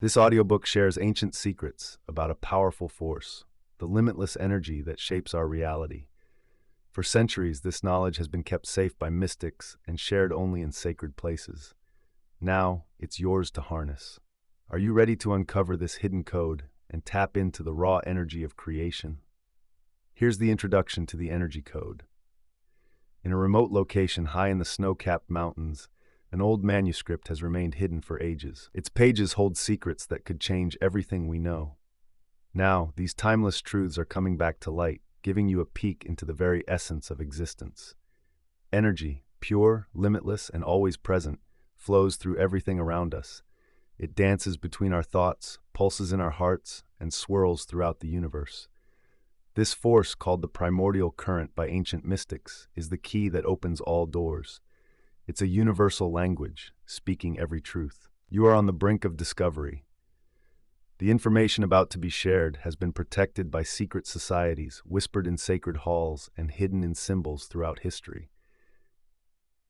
This audiobook shares ancient secrets about a powerful force, the limitless energy that shapes our reality. For centuries, this knowledge has been kept safe by mystics and shared only in sacred places. Now, it's yours to harness. Are you ready to uncover this hidden code and tap into the raw energy of creation? Here's the introduction to the energy code. In a remote location high in the snow-capped mountains, an old manuscript has remained hidden for ages. Its pages hold secrets that could change everything we know. Now, these timeless truths are coming back to light, giving you a peek into the very essence of existence. Energy, pure, limitless, and always present, flows through everything around us. It dances between our thoughts, pulses in our hearts, and swirls throughout the universe. This force, called the primordial current by ancient mystics, is the key that opens all doors. It's a universal language, speaking every truth. You are on the brink of discovery. The information about to be shared has been protected by secret societies, whispered in sacred halls, and hidden in symbols throughout history.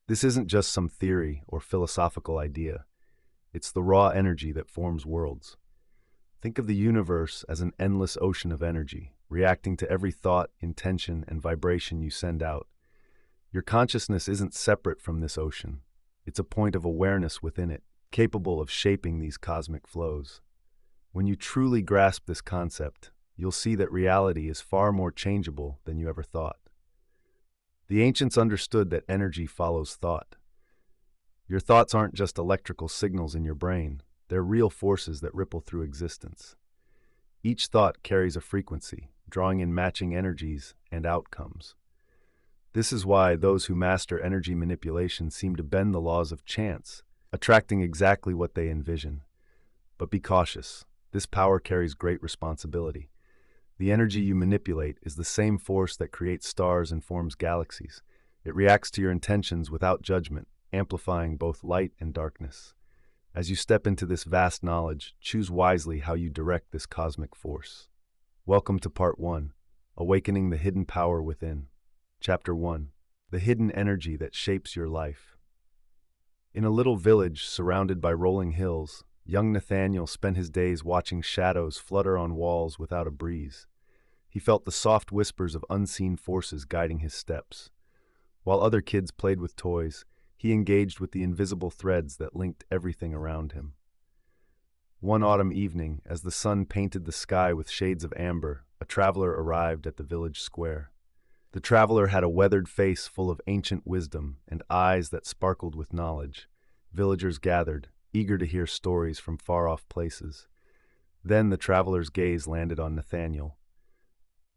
This isn't just some theory or philosophical idea. It's the raw energy that forms worlds. Think of the universe as an endless ocean of energy, reacting to every thought, intention, and vibration you send out. Your consciousness isn't separate from this ocean. It's a point of awareness within it, capable of shaping these cosmic flows. When you truly grasp this concept, you'll see that reality is far more changeable than you ever thought. The ancients understood that energy follows thought. Your thoughts aren't just electrical signals in your brain, they're real forces that ripple through existence. Each thought carries a frequency, drawing in matching energies and outcomes. This is why those who master energy manipulation seem to bend the laws of chance, attracting exactly what they envision. But be cautious. This power carries great responsibility. The energy you manipulate is the same force that creates stars and forms galaxies. It reacts to your intentions without judgment, amplifying both light and darkness. As you step into this vast knowledge, choose wisely how you direct this cosmic force. Welcome to Part 1, Awakening the Hidden Power Within. Chapter 1, The Hidden Energy That Shapes Your Life. In a little village surrounded by rolling hills, young Nathaniel spent his days watching shadows flutter on walls without a breeze. He felt the soft whispers of unseen forces guiding his steps. While other kids played with toys, he engaged with the invisible threads that linked everything around him. One autumn evening, as the sun painted the sky with shades of amber, a traveler arrived at the village square. The traveler had a weathered face full of ancient wisdom and eyes that sparkled with knowledge. Villagers gathered, eager to hear stories from far-off places. Then the traveler's gaze landed on Nathaniel.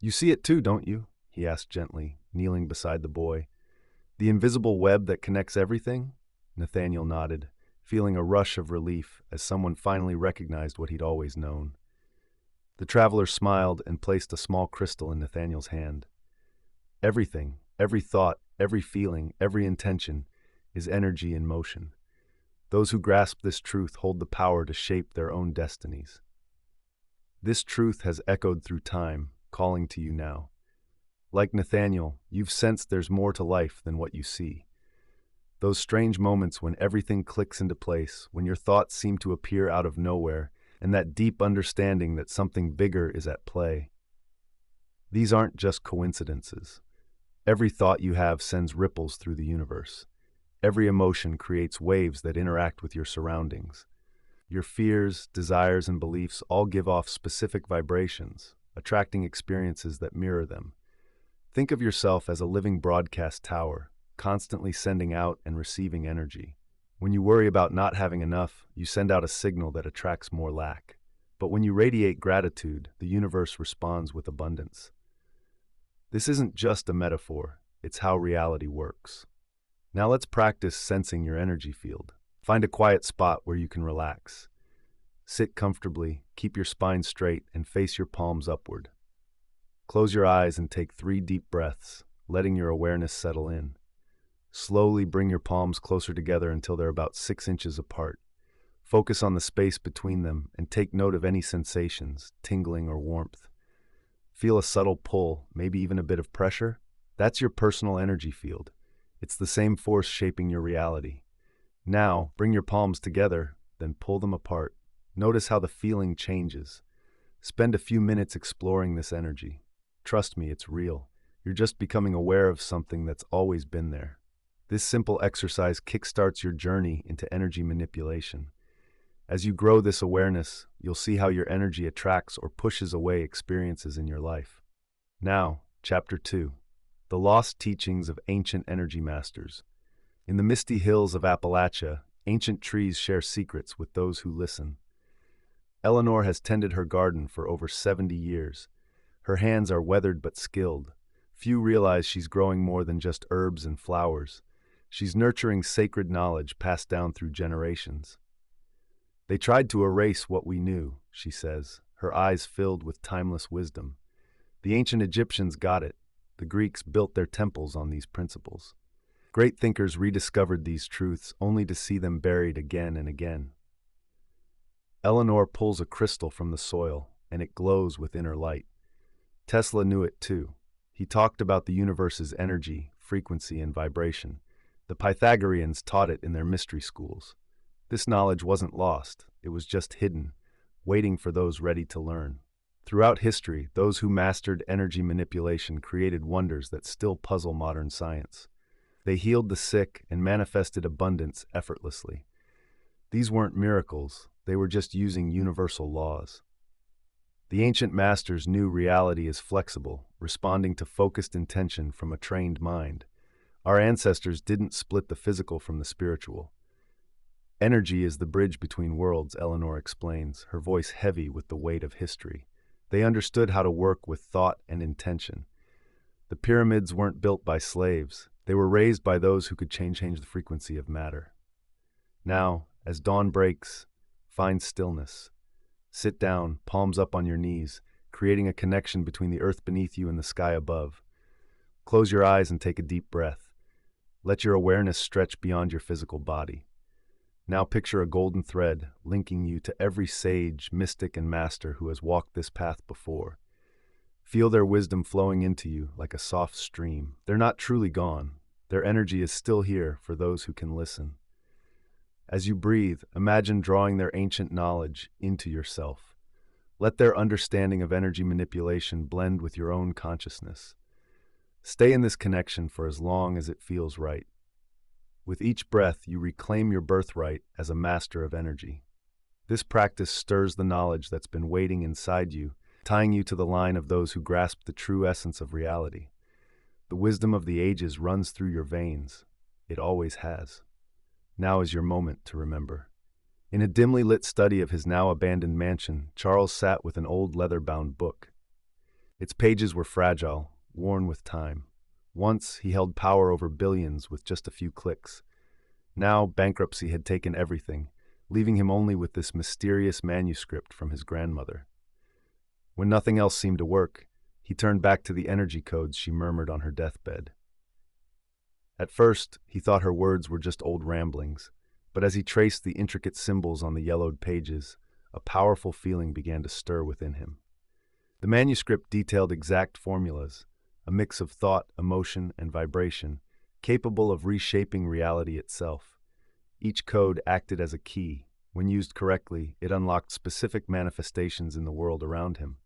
"You see it too, don't you?" he asked gently, kneeling beside the boy. "The invisible web that connects everything?" Nathaniel nodded, feeling a rush of relief as someone finally recognized what he'd always known. The traveler smiled and placed a small crystal in Nathaniel's hand. Everything, every thought, every feeling, every intention is energy in motion. Those who grasp this truth hold the power to shape their own destinies. This truth has echoed through time, calling to you now. Like Nathaniel, you've sensed there's more to life than what you see. Those strange moments when everything clicks into place, when your thoughts seem to appear out of nowhere, and that deep understanding that something bigger is at play. These aren't just coincidences. Every thought you have sends ripples through the universe. Every emotion creates waves that interact with your surroundings. Your fears, desires, and beliefs all give off specific vibrations, attracting experiences that mirror them. Think of yourself as a living broadcast tower, constantly sending out and receiving energy. When you worry about not having enough, you send out a signal that attracts more lack. But when you radiate gratitude, the universe responds with abundance. This isn't just a metaphor, it's how reality works. Now let's practice sensing your energy field. Find a quiet spot where you can relax. Sit comfortably, keep your spine straight, and face your palms upward. Close your eyes and take 3 deep breaths, letting your awareness settle in. Slowly bring your palms closer together until they're about 6 inches apart. Focus on the space between them and take note of any sensations, tingling or warmth. Feel a subtle pull, maybe even a bit of pressure? That's your personal energy field. It's the same force shaping your reality. Now, bring your palms together, then pull them apart. Notice how the feeling changes. Spend a few minutes exploring this energy. Trust me, it's real. You're just becoming aware of something that's always been there. This simple exercise kickstarts your journey into energy manipulation. As you grow this awareness, you'll see how your energy attracts or pushes away experiences in your life. Now, Chapter 2. The Lost Teachings of Ancient Energy Masters. In the misty hills of Appalachia, ancient trees share secrets with those who listen. Eleanor has tended her garden for over 70 years. Her hands are weathered but skilled. Few realize she's growing more than just herbs and flowers. She's nurturing sacred knowledge passed down through generations. They tried to erase what we knew, she says, her eyes filled with timeless wisdom. The ancient Egyptians got it. The Greeks built their temples on these principles. Great thinkers rediscovered these truths only to see them buried again and again. Eleanor pulls a crystal from the soil, and it glows with inner light. Tesla knew it too. He talked about the universe's energy, frequency, and vibration. The Pythagoreans taught it in their mystery schools. This knowledge wasn't lost, it was just hidden, waiting for those ready to learn. Throughout history, those who mastered energy manipulation created wonders that still puzzle modern science. They healed the sick and manifested abundance effortlessly. These weren't miracles, they were just using universal laws. The ancient masters knew reality is flexible, responding to focused intention from a trained mind. Our ancestors didn't split the physical from the spiritual. Energy is the bridge between worlds, Eleanor explains, her voice heavy with the weight of history. They understood how to work with thought and intention. The pyramids weren't built by slaves. They were raised by those who could change the frequency of matter. Now, as dawn breaks, find stillness. Sit down, palms up on your knees, creating a connection between the earth beneath you and the sky above. Close your eyes and take a deep breath. Let your awareness stretch beyond your physical body. Now picture a golden thread linking you to every sage, mystic, and master who has walked this path before. Feel their wisdom flowing into you like a soft stream. They're not truly gone. Their energy is still here for those who can listen. As you breathe, imagine drawing their ancient knowledge into yourself. Let their understanding of energy manipulation blend with your own consciousness. Stay in this connection for as long as it feels right. With each breath, you reclaim your birthright as a master of energy. This practice stirs the knowledge that's been waiting inside you, tying you to the line of those who grasp the true essence of reality. The wisdom of the ages runs through your veins. It always has. Now is your moment to remember. In a dimly lit study of his now abandoned mansion, Charles sat with an old leather-bound book. Its pages were fragile, worn with time. Once, he held power over billions with just a few clicks. Now, bankruptcy had taken everything, leaving him only with this mysterious manuscript from his grandmother. When nothing else seemed to work, he turned back to the energy codes she murmured on her deathbed. At first, he thought her words were just old ramblings, but as he traced the intricate symbols on the yellowed pages, a powerful feeling began to stir within him. The manuscript detailed exact formulas, a mix of thought, emotion, and vibration, capable of reshaping reality itself. Each code acted as a key. When used correctly, it unlocked specific manifestations in the world around him.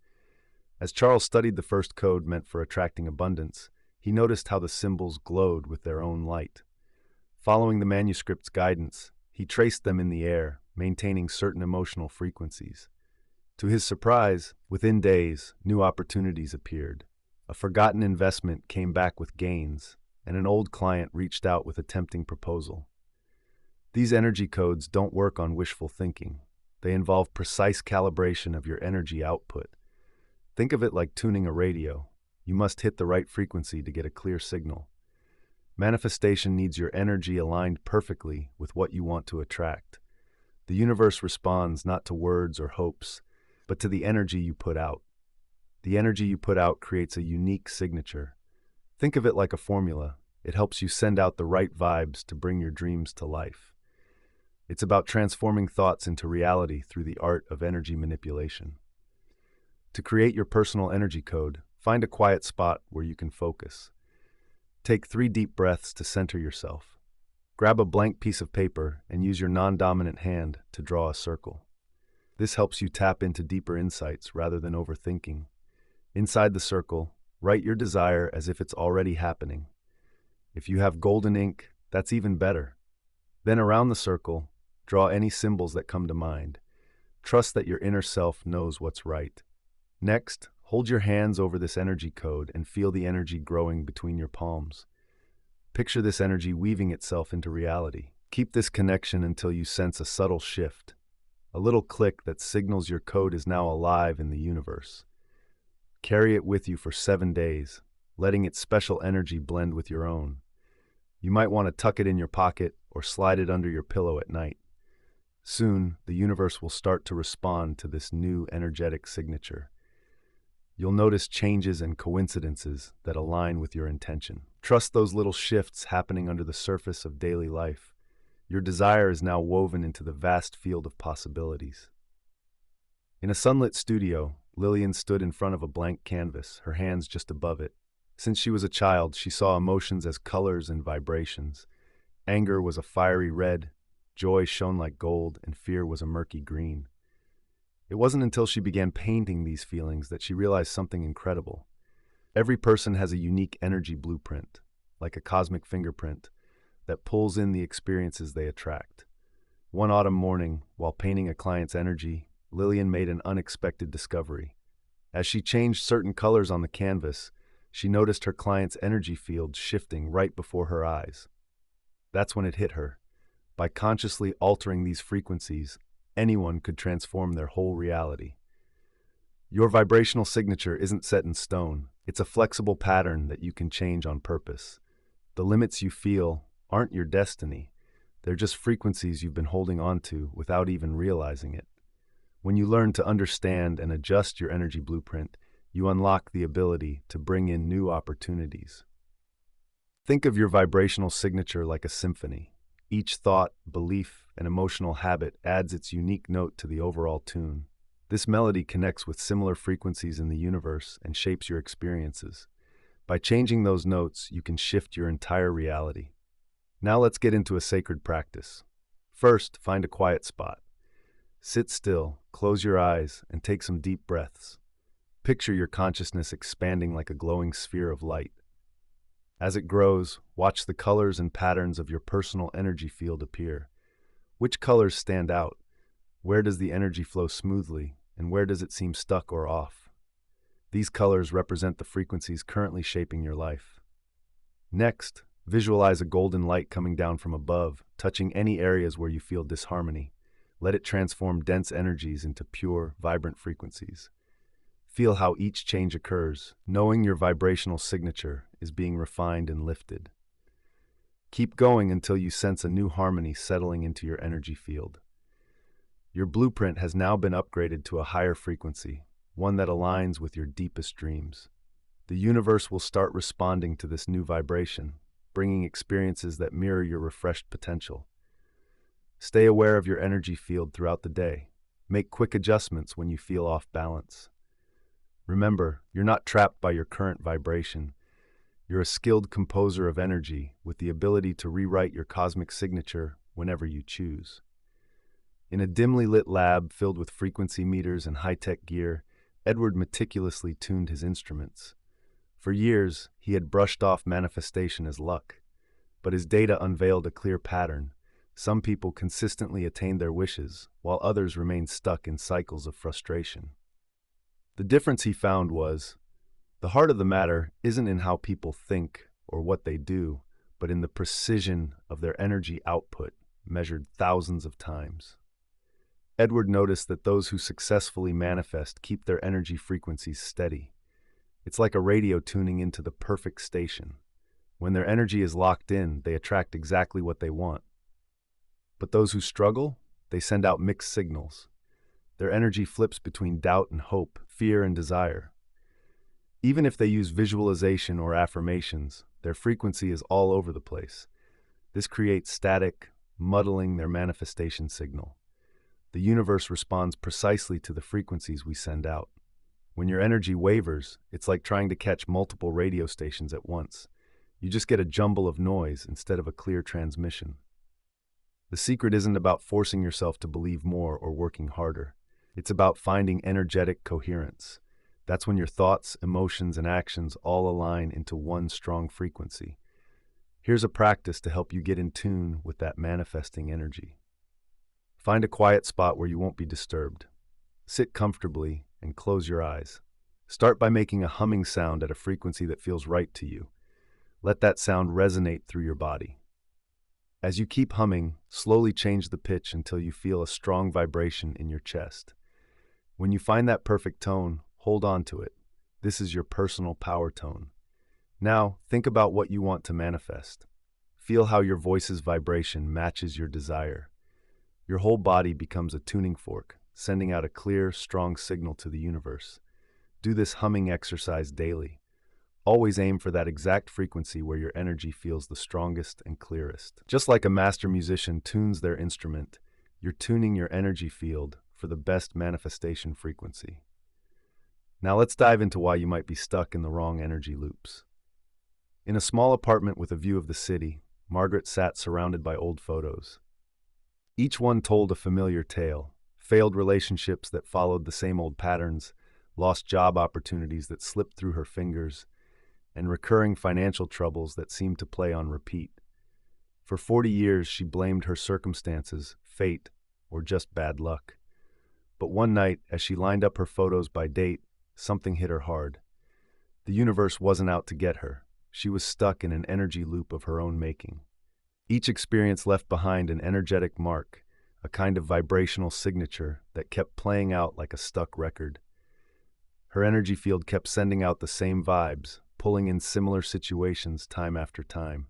As Charles studied the first code meant for attracting abundance, he noticed how the symbols glowed with their own light. Following the manuscript's guidance, he traced them in the air, maintaining certain emotional frequencies. To his surprise, within days, new opportunities appeared. A forgotten investment came back with gains, and an old client reached out with a tempting proposal. These energy codes don't work on wishful thinking. They involve precise calibration of your energy output. Think of it like tuning a radio. You must hit the right frequency to get a clear signal. Manifestation needs your energy aligned perfectly with what you want to attract. The universe responds not to words or hopes, but to the energy you put out. The energy you put out creates a unique signature. Think of it like a formula. It helps you send out the right vibes to bring your dreams to life. It's about transforming thoughts into reality through the art of energy manipulation. To create your personal energy code, find a quiet spot where you can focus. Take 3 deep breaths to center yourself. Grab a blank piece of paper and use your non-dominant hand to draw a circle. This helps you tap into deeper insights rather than overthinking. Inside the circle, write your desire as if it's already happening. If you have golden ink, that's even better. Then around the circle, draw any symbols that come to mind. Trust that your inner self knows what's right. Next, hold your hands over this energy code and feel the energy growing between your palms. Picture this energy weaving itself into reality. Keep this connection until you sense a subtle shift, a little click that signals your code is now alive in the universe. Carry it with you for 7 days, letting its special energy blend with your own. You might want to tuck it in your pocket or slide it under your pillow at night. Soon, the universe will start to respond to this new energetic signature. You'll notice changes and coincidences that align with your intention. Trust those little shifts happening under the surface of daily life. Your desire is now woven into the vast field of possibilities. In a sunlit studio, Lillian stood in front of a blank canvas, her hands just above it. Since she was a child, she saw emotions as colors and vibrations. Anger was a fiery red, joy shone like gold, and fear was a murky green. It wasn't until she began painting these feelings that she realized something incredible. Every person has a unique energy blueprint, like a cosmic fingerprint, that pulls in the experiences they attract. One autumn morning, while painting a client's energy, Lillian made an unexpected discovery. As she changed certain colors on the canvas, she noticed her client's energy field shifting right before her eyes. That's when it hit her. By consciously altering these frequencies, anyone could transform their whole reality. Your vibrational signature isn't set in stone. It's a flexible pattern that you can change on purpose. The limits you feel aren't your destiny. They're just frequencies you've been holding on to without even realizing it. When you learn to understand and adjust your energy blueprint, you unlock the ability to bring in new opportunities. Think of your vibrational signature like a symphony. Each thought, belief, and emotional habit adds its unique note to the overall tune. This melody connects with similar frequencies in the universe and shapes your experiences. By changing those notes, you can shift your entire reality. Now let's get into a sacred practice. First, find a quiet spot. Sit still, close your eyes, and take some deep breaths. Picture your consciousness expanding like a glowing sphere of light. As it grows, watch the colors and patterns of your personal energy field appear. Which colors stand out? Where does the energy flow smoothly, and where does it seem stuck or off? These colors represent the frequencies currently shaping your life. Next, visualize a golden light coming down from above, touching any areas where you feel disharmony. Let it transform dense energies into pure, vibrant frequencies. Feel how each change occurs, knowing your vibrational signature is being refined and lifted. Keep going until you sense a new harmony settling into your energy field. Your blueprint has now been upgraded to a higher frequency, one that aligns with your deepest dreams. The universe will start responding to this new vibration, bringing experiences that mirror your refreshed potential. Stay aware of your energy field throughout the day. Make quick adjustments when you feel off balance. Remember, you're not trapped by your current vibration. You're a skilled composer of energy with the ability to rewrite your cosmic signature whenever you choose. In a dimly lit lab filled with frequency meters and high-tech gear, Edward meticulously tuned his instruments. For years, he had brushed off manifestation as luck, but his data unveiled a clear pattern. Some people consistently attained their wishes, while others remained stuck in cycles of frustration. The difference he found was, the heart of the matter isn't in how people think or what they do, but in the precision of their energy output, measured thousands of times. Edward noticed that those who successfully manifest keep their energy frequencies steady. It's like a radio tuning into the perfect station. When their energy is locked in, they attract exactly what they want. But those who struggle, they send out mixed signals. Their energy flips between doubt and hope, fear and desire. Even if they use visualization or affirmations, their frequency is all over the place. This creates static, muddling their manifestation signal. The universe responds precisely to the frequencies we send out. When your energy wavers, it's like trying to catch multiple radio stations at once. You just get a jumble of noise instead of a clear transmission. The secret isn't about forcing yourself to believe more or working harder. It's about finding energetic coherence. That's when your thoughts, emotions, and actions all align into one strong frequency. Here's a practice to help you get in tune with that manifesting energy. Find a quiet spot where you won't be disturbed. Sit comfortably and close your eyes. Start by making a humming sound at a frequency that feels right to you. Let that sound resonate through your body. As you keep humming, slowly change the pitch until you feel a strong vibration in your chest. When you find that perfect tone, hold on to it. This is your personal power tone. Now, think about what you want to manifest. Feel how your voice's vibration matches your desire. Your whole body becomes a tuning fork, sending out a clear, strong signal to the universe. Do this humming exercise daily. Always aim for that exact frequency where your energy feels the strongest and clearest. Just like a master musician tunes their instrument, you're tuning your energy field for the best manifestation frequency. Now let's dive into why you might be stuck in the wrong energy loops. In a small apartment with a view of the city, Margaret sat surrounded by old photos. Each one told a familiar tale: failed relationships that followed the same old patterns, lost job opportunities that slipped through her fingers, and recurring financial troubles that seemed to play on repeat. For 40 years, she blamed her circumstances, fate, or just bad luck. But one night, as she lined up her photos by date, something hit her hard. The universe wasn't out to get her. She was stuck in an energy loop of her own making. Each experience left behind an energetic mark, a kind of vibrational signature that kept playing out like a stuck record. Her energy field kept sending out the same vibes, pulling in similar situations time after time.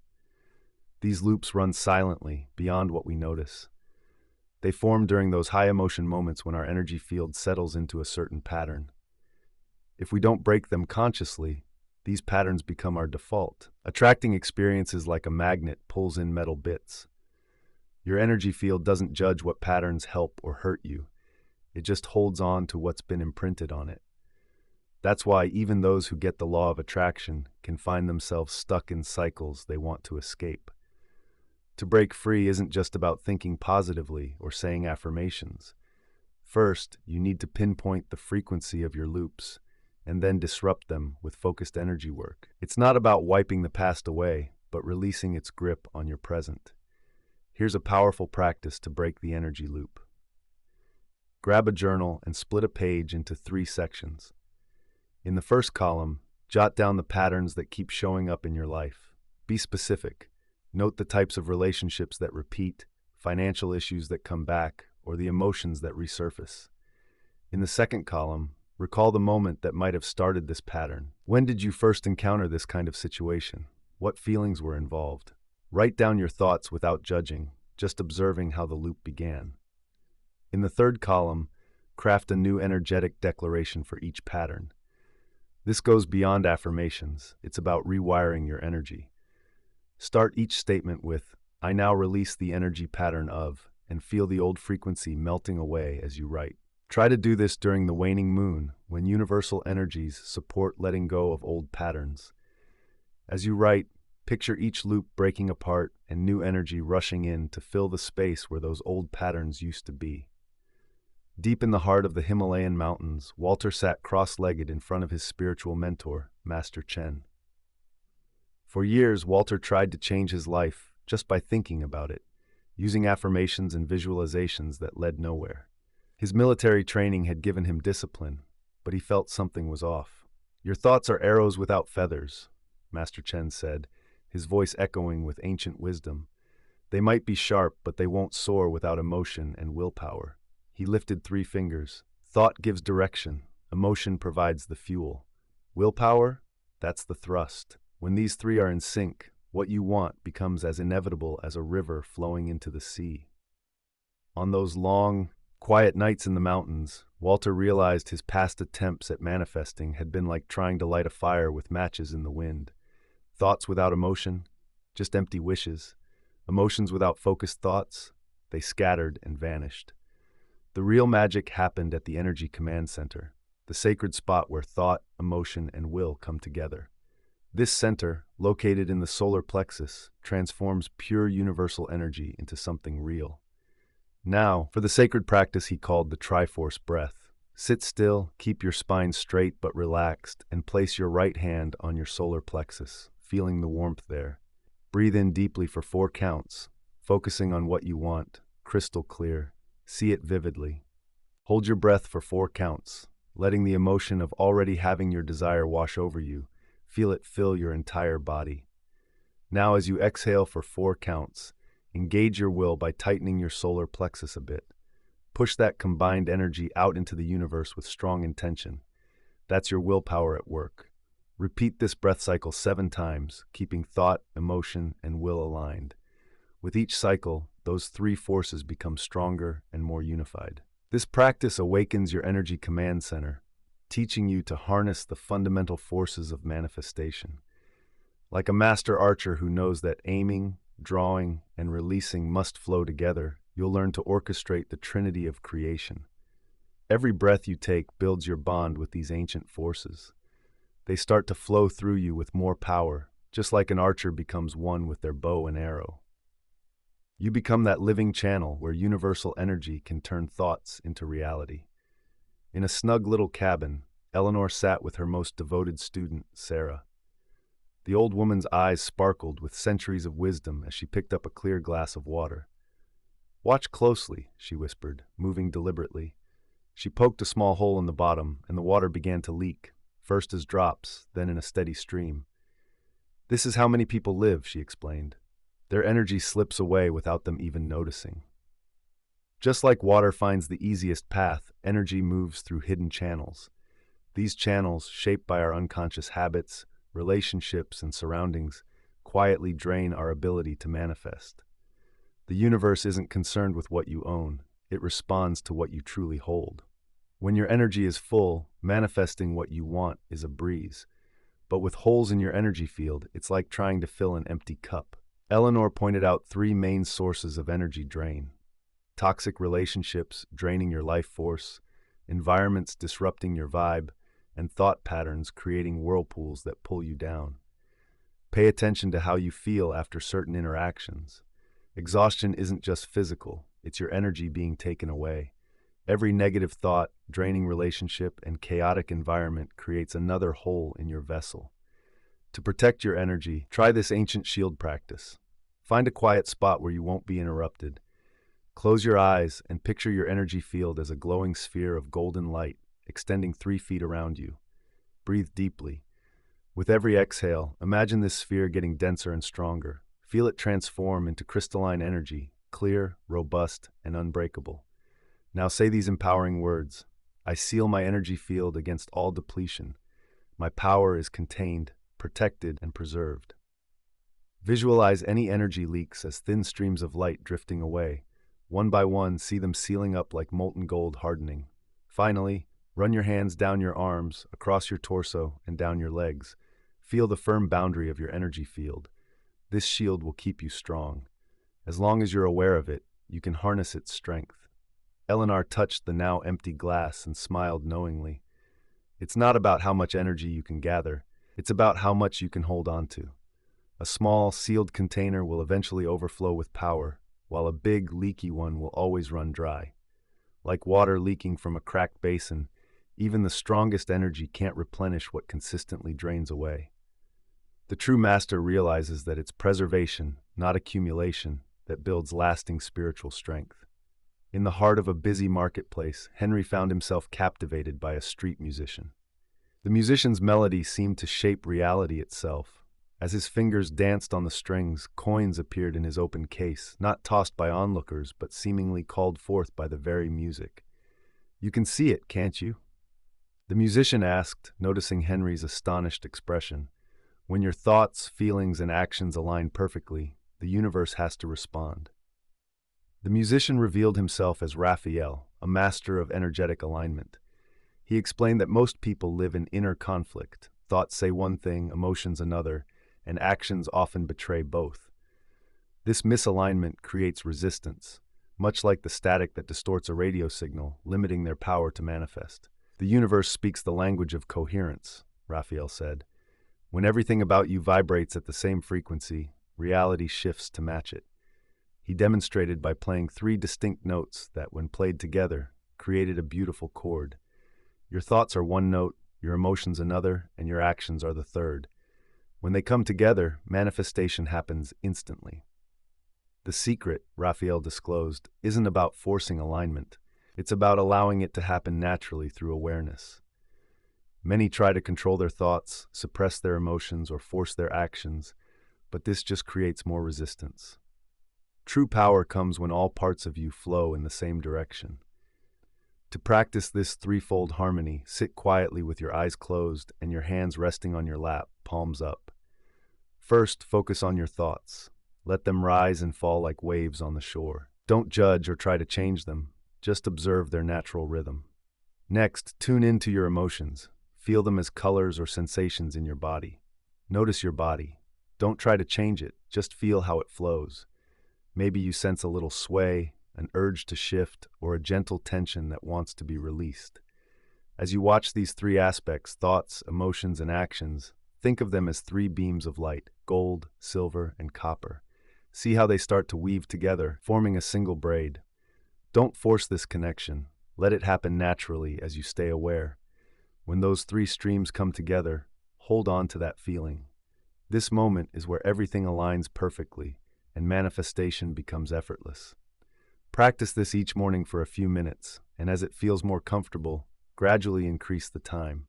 These loops run silently, beyond what we notice. They form during those high-emotion moments when our energy field settles into a certain pattern. If we don't break them consciously, these patterns become our default. Attracting experiences like a magnet pulls in metal bits. Your energy field doesn't judge what patterns help or hurt you. It just holds on to what's been imprinted on it. That's why even those who get the law of attraction can find themselves stuck in cycles they want to escape. To break free isn't just about thinking positively or saying affirmations. First, you need to pinpoint the frequency of your loops, and then disrupt them with focused energy work. It's not about wiping the past away, but releasing its grip on your present. Here's a powerful practice to break the energy loop. Grab a journal and split a page into 3 sections. In the first column, jot down the patterns that keep showing up in your life. Be specific. Note the types of relationships that repeat, financial issues that come back, or the emotions that resurface. In the second column, recall the moment that might have started this pattern. When did you first encounter this kind of situation? What feelings were involved? Write down your thoughts without judging, just observing how the loop began. In the third column, craft a new energetic declaration for each pattern. This goes beyond affirmations. It's about rewiring your energy. Start each statement with, "I now release the energy pattern of," and feel the old frequency melting away as you write. Try to do this during the waning moon, when universal energies support letting go of old patterns. As you write, picture each loop breaking apart and new energy rushing in to fill the space where those old patterns used to be. Deep in the heart of the Himalayan mountains, Walter sat cross-legged in front of his spiritual mentor, Master Chen. For years, Walter tried to change his life just by thinking about it, using affirmations and visualizations that led nowhere. His military training had given him discipline, but he felt something was off. "Your thoughts are arrows without feathers," Master Chen said, his voice echoing with ancient wisdom. "They might be sharp, but they won't soar without emotion and willpower." He lifted 3 fingers. "Thought gives direction. Emotion provides the fuel. Willpower? That's the thrust. When these 3 are in sync, what you want becomes as inevitable as a river flowing into the sea." On those long, quiet nights in the mountains, Walter realized his past attempts at manifesting had been like trying to light a fire with matches in the wind. Thoughts without emotion, just empty wishes. Emotions without focused thoughts, they scattered and vanished. The real magic happened at the Energy Command Center, the sacred spot where thought, emotion, and will come together. This center, located in the solar plexus, transforms pure universal energy into something real. Now, for the sacred practice he called the Triforce breath. Sit still, keep your spine straight but relaxed, and place your right hand on your solar plexus, feeling the warmth there. Breathe in deeply for 4 counts, focusing on what you want, crystal clear. See it vividly. Hold your breath for 4 counts, letting the emotion of already having your desire wash over you. Feel it fill your entire body. Now, as you exhale for 4 counts, engage your will by tightening your solar plexus a bit. Push that combined energy out into the universe with strong intention. That's your willpower at work. Repeat this breath cycle 7 times, keeping thought, emotion, and will aligned. With each cycle, those 3 forces become stronger and more unified. This practice awakens your energy command center, teaching you to harness the fundamental forces of manifestation. Like a master archer who knows that aiming, drawing, and releasing must flow together, you'll learn to orchestrate the trinity of creation. Every breath you take builds your bond with these ancient forces. They start to flow through you with more power, just like an archer becomes one with their bow and arrow. You become that living channel where universal energy can turn thoughts into reality. In a snug little cabin, Eleanor sat with her most devoted student, Sarah. The old woman's eyes sparkled with centuries of wisdom as she picked up a clear glass of water. "Watch closely," she whispered, moving deliberately. She poked a small hole in the bottom, and the water began to leak, first as drops, then in a steady stream. "This is how many people live," she explained. "Their energy slips away without them even noticing." Just like water finds the easiest path, energy moves through hidden channels. These channels, shaped by our unconscious habits, relationships, and surroundings, quietly drain our ability to manifest. The universe isn't concerned with what you own. It responds to what you truly hold. When your energy is full, manifesting what you want is a breeze. But with holes in your energy field, it's like trying to fill an empty cup. Eleanor pointed out 3 main sources of energy drain: toxic relationships draining your life force, environments disrupting your vibe, and thought patterns creating whirlpools that pull you down. Pay attention to how you feel after certain interactions. Exhaustion isn't just physical, it's your energy being taken away. Every negative thought, draining relationship, and chaotic environment creates another hole in your vessel. To protect your energy, try this ancient shield practice. Find a quiet spot where you won't be interrupted. Close your eyes and picture your energy field as a glowing sphere of golden light, extending 3 feet around you. Breathe deeply. With every exhale, imagine this sphere getting denser and stronger. Feel it transform into crystalline energy, clear, robust, and unbreakable. Now say these empowering words: "I seal my energy field against all depletion. My power is contained, protected, and preserved." Visualize any energy leaks as thin streams of light drifting away. One by one, see them sealing up like molten gold hardening. Finally, run your hands down your arms, across your torso, and down your legs. Feel the firm boundary of your energy field. This shield will keep you strong. As long as you're aware of it, you can harness its strength. Eleanor touched the now empty glass and smiled knowingly. It's not about how much energy you can gather, it's about how much you can hold on to. A small, sealed container will eventually overflow with power, while a big, leaky one will always run dry. Like water leaking from a cracked basin, even the strongest energy can't replenish what consistently drains away. The true master realizes that it's preservation, not accumulation, that builds lasting spiritual strength. In the heart of a busy marketplace, Henry found himself captivated by a street musician. The musician's melody seemed to shape reality itself. As his fingers danced on the strings, coins appeared in his open case, not tossed by onlookers, but seemingly called forth by the very music. "You can see it, can't you?" The musician asked, noticing Henry's astonished expression. When your thoughts, feelings, and actions align perfectly, the universe has to respond. The musician revealed himself as Raphael, a master of energetic alignment. He explained that most people live in inner conflict. Thoughts say one thing, emotions another, and actions often betray both. This misalignment creates resistance, much like the static that distorts a radio signal, limiting their power to manifest. "The universe speaks the language of coherence," Raphael said. "When everything about you vibrates at the same frequency, reality shifts to match it." He demonstrated by playing three distinct notes that, when played together, created a beautiful chord. Your thoughts are one note, your emotions another, and your actions are the third. When they come together, manifestation happens instantly. The secret, Raphael disclosed, isn't about forcing alignment. It's about allowing it to happen naturally through awareness. Many try to control their thoughts, suppress their emotions, or force their actions, but this just creates more resistance. True power comes when all parts of you flow in the same direction. To practice this threefold harmony, sit quietly with your eyes closed and your hands resting on your lap, palms up. First, focus on your thoughts. Let them rise and fall like waves on the shore. Don't judge or try to change them. Just observe their natural rhythm. Next, tune into your emotions. Feel them as colors or sensations in your body. Notice your body. Don't try to change it. Just feel how it flows. Maybe you sense a little sway, an urge to shift, or a gentle tension that wants to be released. As you watch these three aspects, thoughts, emotions, and actions, think of them as three beams of light: gold, silver, and copper. See how they start to weave together, forming a single braid. Don't force this connection. Let it happen naturally as you stay aware. When those three streams come together, hold on to that feeling. This moment is where everything aligns perfectly and manifestation becomes effortless. Practice this each morning for a few minutes, and as it feels more comfortable, gradually increase the time.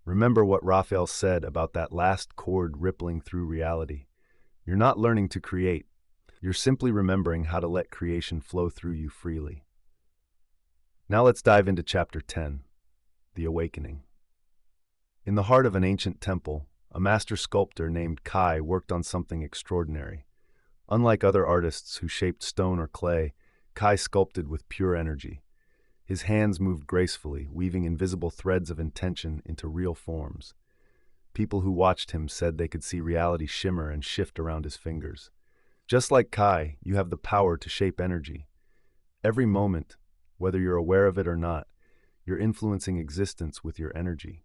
Remember what Raphael said about that last chord rippling through reality. You're not learning to create. You're simply remembering how to let creation flow through you freely. Now let's dive into Chapter 10, The Awakening. In the heart of an ancient temple, a master sculptor named Kai worked on something extraordinary. Unlike other artists who shaped stone or clay, Kai sculpted with pure energy. His hands moved gracefully, weaving invisible threads of intention into real forms. People who watched him said they could see reality shimmer and shift around his fingers. Just like Kai, you have the power to shape energy. Every moment, whether you're aware of it or not, you're influencing existence with your energy.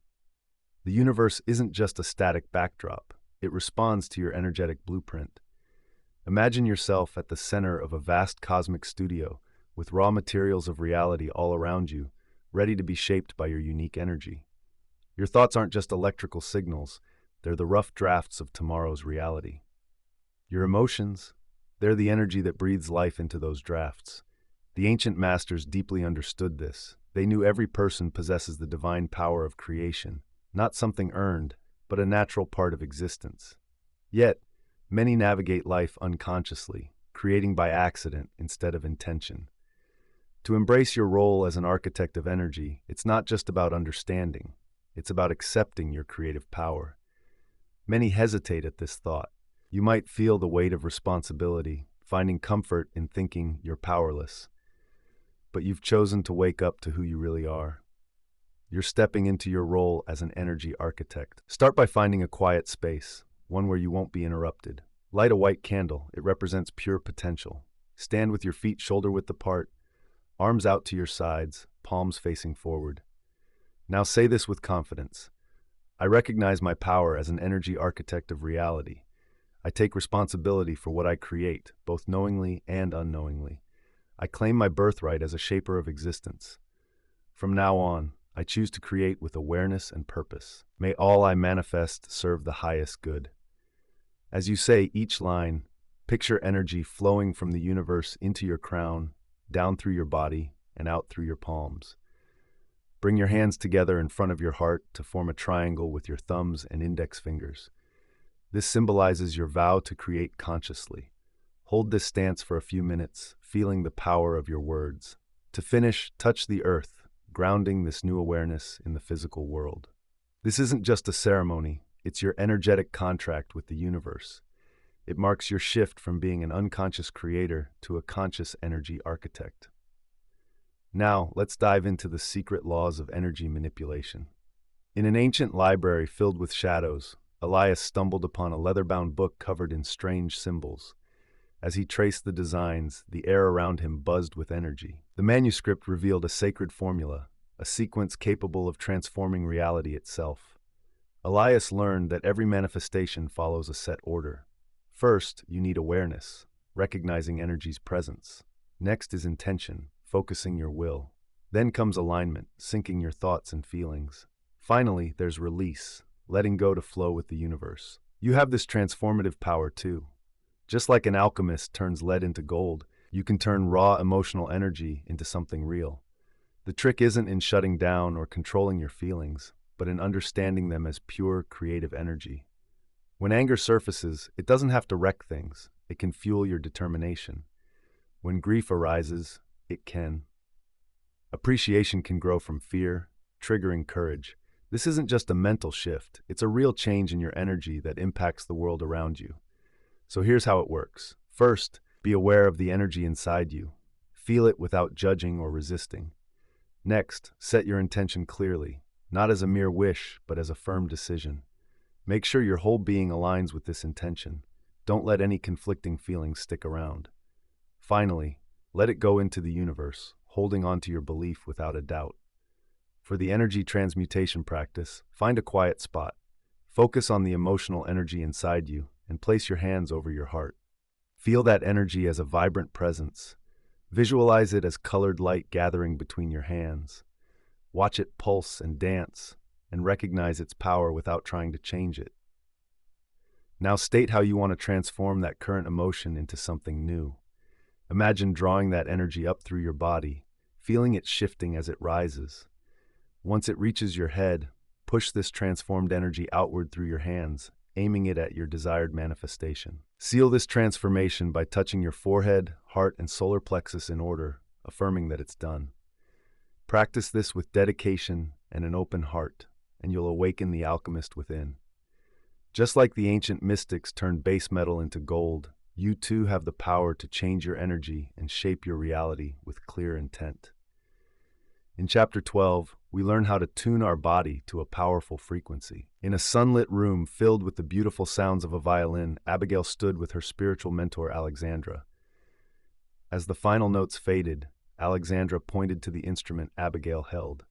The universe isn't just a static backdrop. It responds to your energetic blueprint. Imagine yourself at the center of a vast cosmic studio, with raw materials of reality all around you, ready to be shaped by your unique energy. Your thoughts aren't just electrical signals, they're the rough drafts of tomorrow's reality. Your emotions, they're the energy that breathes life into those drafts. The ancient masters deeply understood this. They knew every person possesses the divine power of creation, not something earned, but a natural part of existence. Yet, many navigate life unconsciously, creating by accident instead of intention. To embrace your role as an architect of energy, it's not just about understanding, it's about accepting your creative power. Many hesitate at this thought. You might feel the weight of responsibility, finding comfort in thinking you're powerless. But you've chosen to wake up to who you really are. You're stepping into your role as an energy architect. Start by finding a quiet space, one where you won't be interrupted. Light a white candle. It represents pure potential. Stand with your feet shoulder-width apart, arms out to your sides, palms facing forward. Now say this with confidence. I recognize my power as an energy architect of reality. I take responsibility for what I create, both knowingly and unknowingly. I claim my birthright as a shaper of existence. From now on, I choose to create with awareness and purpose. May all I manifest serve the highest good. As you say each line, picture energy flowing from the universe into your crown, down through your body, and out through your palms. Bring your hands together in front of your heart to form a triangle with your thumbs and index fingers. This symbolizes your vow to create consciously. Hold this stance for a few minutes, feeling the power of your words. To finish, touch the earth, grounding this new awareness in the physical world. This isn't just a ceremony, it's your energetic contract with the universe. It marks your shift from being an unconscious creator to a conscious energy architect. Now, let's dive into the secret laws of energy manipulation. In an ancient library filled with shadows, Elias stumbled upon a leather-bound book covered in strange symbols. As he traced the designs, the air around him buzzed with energy. The manuscript revealed a sacred formula, a sequence capable of transforming reality itself. Elias learned that every manifestation follows a set order. First, you need awareness. recognizing energy's presence. Next is intention, focusing your will. Then comes alignment, syncing your thoughts and feelings. Finally, there's release, letting go to flow with the universe. You have this transformative power too. Just like an alchemist turns lead into gold, you can turn raw emotional energy into something real. The trick isn't in shutting down or controlling your feelings, but in understanding them as pure, creative energy. When anger surfaces, it doesn't have to wreck things. It can fuel your determination. When grief arises, it can. Appreciation can grow from fear, triggering courage. This isn't just a mental shift, it's a real change in your energy that impacts the world around you. So here's how it works. First, be aware of the energy inside you. Feel it without judging or resisting. Next, set your intention clearly, not as a mere wish, but as a firm decision. Make sure your whole being aligns with this intention. Don't let any conflicting feelings stick around. Finally, let it go into the universe, holding on to your belief without a doubt. For the energy transmutation practice, find a quiet spot. Focus on the emotional energy inside you and place your hands over your heart. Feel that energy as a vibrant presence. Visualize it as colored light gathering between your hands. Watch it pulse and dance, and recognize its power without trying to change it. Now state how you want to transform that current emotion into something new. Imagine drawing that energy up through your body, feeling it shifting as it rises. Once it reaches your head, push this transformed energy outward through your hands, aiming it at your desired manifestation. Seal this transformation by touching your forehead, heart, and solar plexus in order, affirming that it's done. Practice this with dedication and an open heart, and you'll awaken the alchemist within. Just like the ancient mystics turned base metal into gold, you too have the power to change your energy and shape your reality with clear intent. In Chapter 12, we learn how to tune our body to a powerful frequency. In a sunlit room filled with the beautiful sounds of a violin, Abigail stood with her spiritual mentor, Alexandra. As the final notes faded, Alexandra pointed to the instrument Abigail held.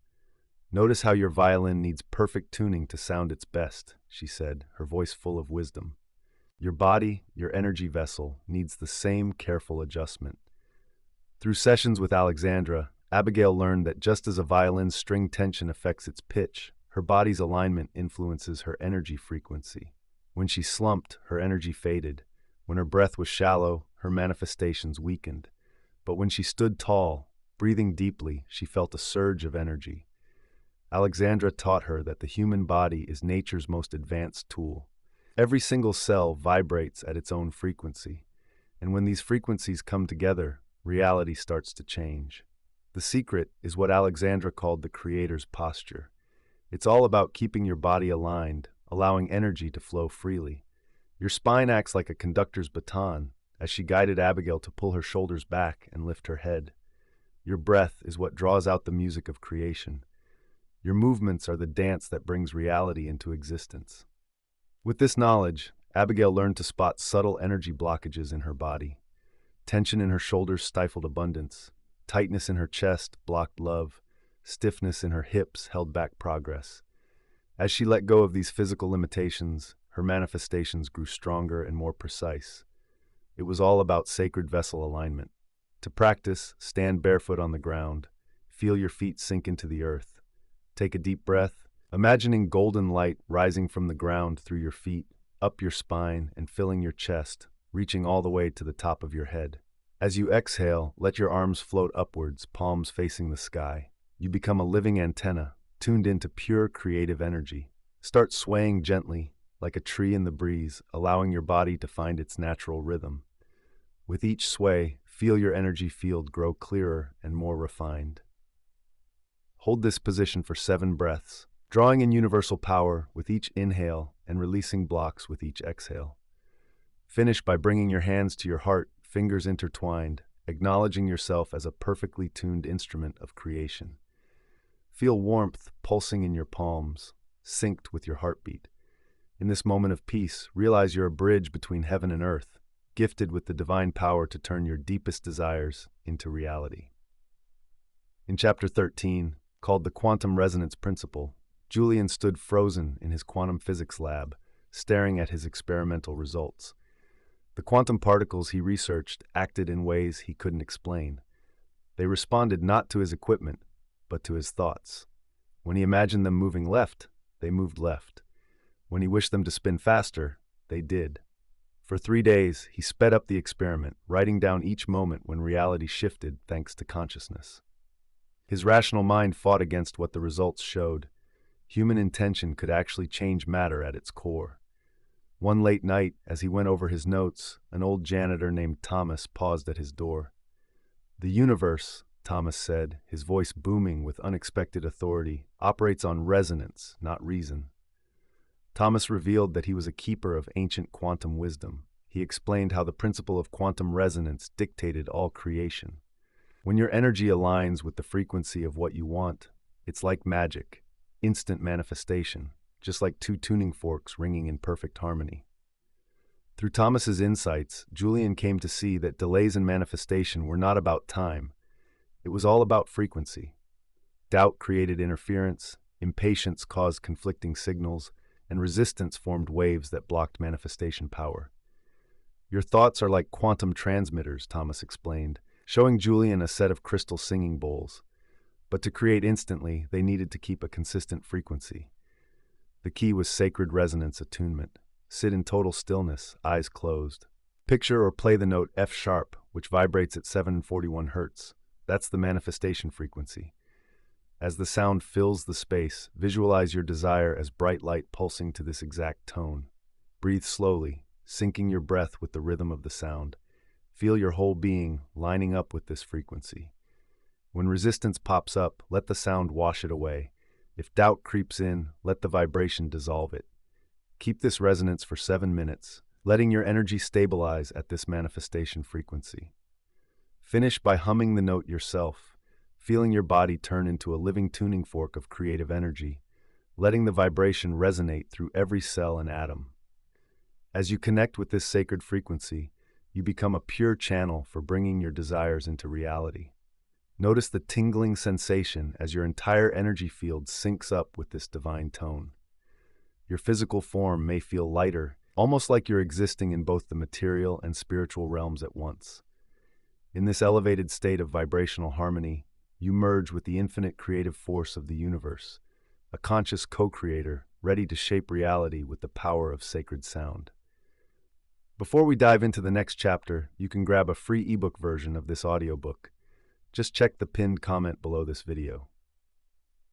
"Notice how your violin needs perfect tuning to sound its best," she said, her voice full of wisdom. "Your body, your energy vessel, needs the same careful adjustment." Through sessions with Alexandra, Abigail learned that just as a violin's string tension affects its pitch, her body's alignment influences her energy frequency. When she slumped, her energy faded. When her breath was shallow, her manifestations weakened. But when she stood tall, breathing deeply, she felt a surge of energy. Alexandra taught her that the human body is nature's most advanced tool. Every single cell vibrates at its own frequency, and when these frequencies come together, reality starts to change. The secret is what Alexandra called the creator's posture. It's all about keeping your body aligned, allowing energy to flow freely. Your spine acts like a conductor's baton, as she guided Abigail to pull her shoulders back and lift her head. Your breath is what draws out the music of creation. Your movements are the dance that brings reality into existence. With this knowledge, Abigail learned to spot subtle energy blockages in her body. Tension in her shoulders stifled abundance. Tightness in her chest blocked love. Stiffness in her hips held back progress. As she let go of these physical limitations, her manifestations grew stronger and more precise. It was all about sacred vessel alignment. To practice, stand barefoot on the ground. Feel your feet sink into the earth. Take a deep breath, imagining golden light rising from the ground through your feet, up your spine, and filling your chest, reaching all the way to the top of your head. As you exhale, let your arms float upwards, palms facing the sky. You become a living antenna, tuned into pure creative energy. Start swaying gently, like a tree in the breeze, allowing your body to find its natural rhythm. With each sway, feel your energy field grow clearer and more refined. Hold this position for 7 breaths, drawing in universal power with each inhale and releasing blocks with each exhale. Finish by bringing your hands to your heart, fingers intertwined, acknowledging yourself as a perfectly tuned instrument of creation. Feel warmth pulsing in your palms, synced with your heartbeat. In this moment of peace, realize you're a bridge between heaven and earth, gifted with the divine power to turn your deepest desires into reality. In Chapter 13, called the Quantum Resonance Principle, Julian stood frozen in his quantum physics lab, staring at his experimental results. The quantum particles he researched acted in ways he couldn't explain. They responded not to his equipment, but to his thoughts. When he imagined them moving left, they moved left. When he wished them to spin faster, they did. For 3 days, he sped up the experiment, writing down each moment when reality shifted thanks to consciousness. His rational mind fought against what the results showed. Human intention could actually change matter at its core. One late night, as he went over his notes, an old janitor named Thomas paused at his door. "The universe," Thomas said, his voice booming with unexpected authority, "operates on resonance, not reason." Thomas revealed that he was a keeper of ancient quantum wisdom. He explained how the principle of quantum resonance dictated all creation. When your energy aligns with the frequency of what you want, it's like magic, instant manifestation, just like two tuning forks ringing in perfect harmony. Through Thomas's insights, Julian came to see that delays in manifestation were not about time. It was all about frequency. Doubt created interference, impatience caused conflicting signals, and resistance formed waves that blocked manifestation power. "Your thoughts are like quantum transmitters," Thomas explained, showing Julian a set of crystal singing bowls. But to create instantly, they needed to keep a consistent frequency. The key was sacred resonance attunement. Sit in total stillness, eyes closed. Picture or play the note F sharp, which vibrates at 741 Hz. That's the manifestation frequency. As the sound fills the space, visualize your desire as bright light pulsing to this exact tone. Breathe slowly, syncing your breath with the rhythm of the sound. Feel your whole being lining up with this frequency. When resistance pops up, let the sound wash it away. If doubt creeps in, let the vibration dissolve it. Keep this resonance for 7 minutes, letting your energy stabilize at this manifestation frequency. Finish by humming the note yourself, feeling your body turn into a living tuning fork of creative energy, letting the vibration resonate through every cell and atom. As you connect with this sacred frequency, you become a pure channel for bringing your desires into reality. Notice the tingling sensation as your entire energy field syncs up with this divine tone. Your physical form may feel lighter, almost like you're existing in both the material and spiritual realms at once. In this elevated state of vibrational harmony, you merge with the infinite creative force of the universe, a conscious co-creator ready to shape reality with the power of sacred sound. Before we dive into the next chapter, you can grab a free ebook version of this audiobook. Just check the pinned comment below this video.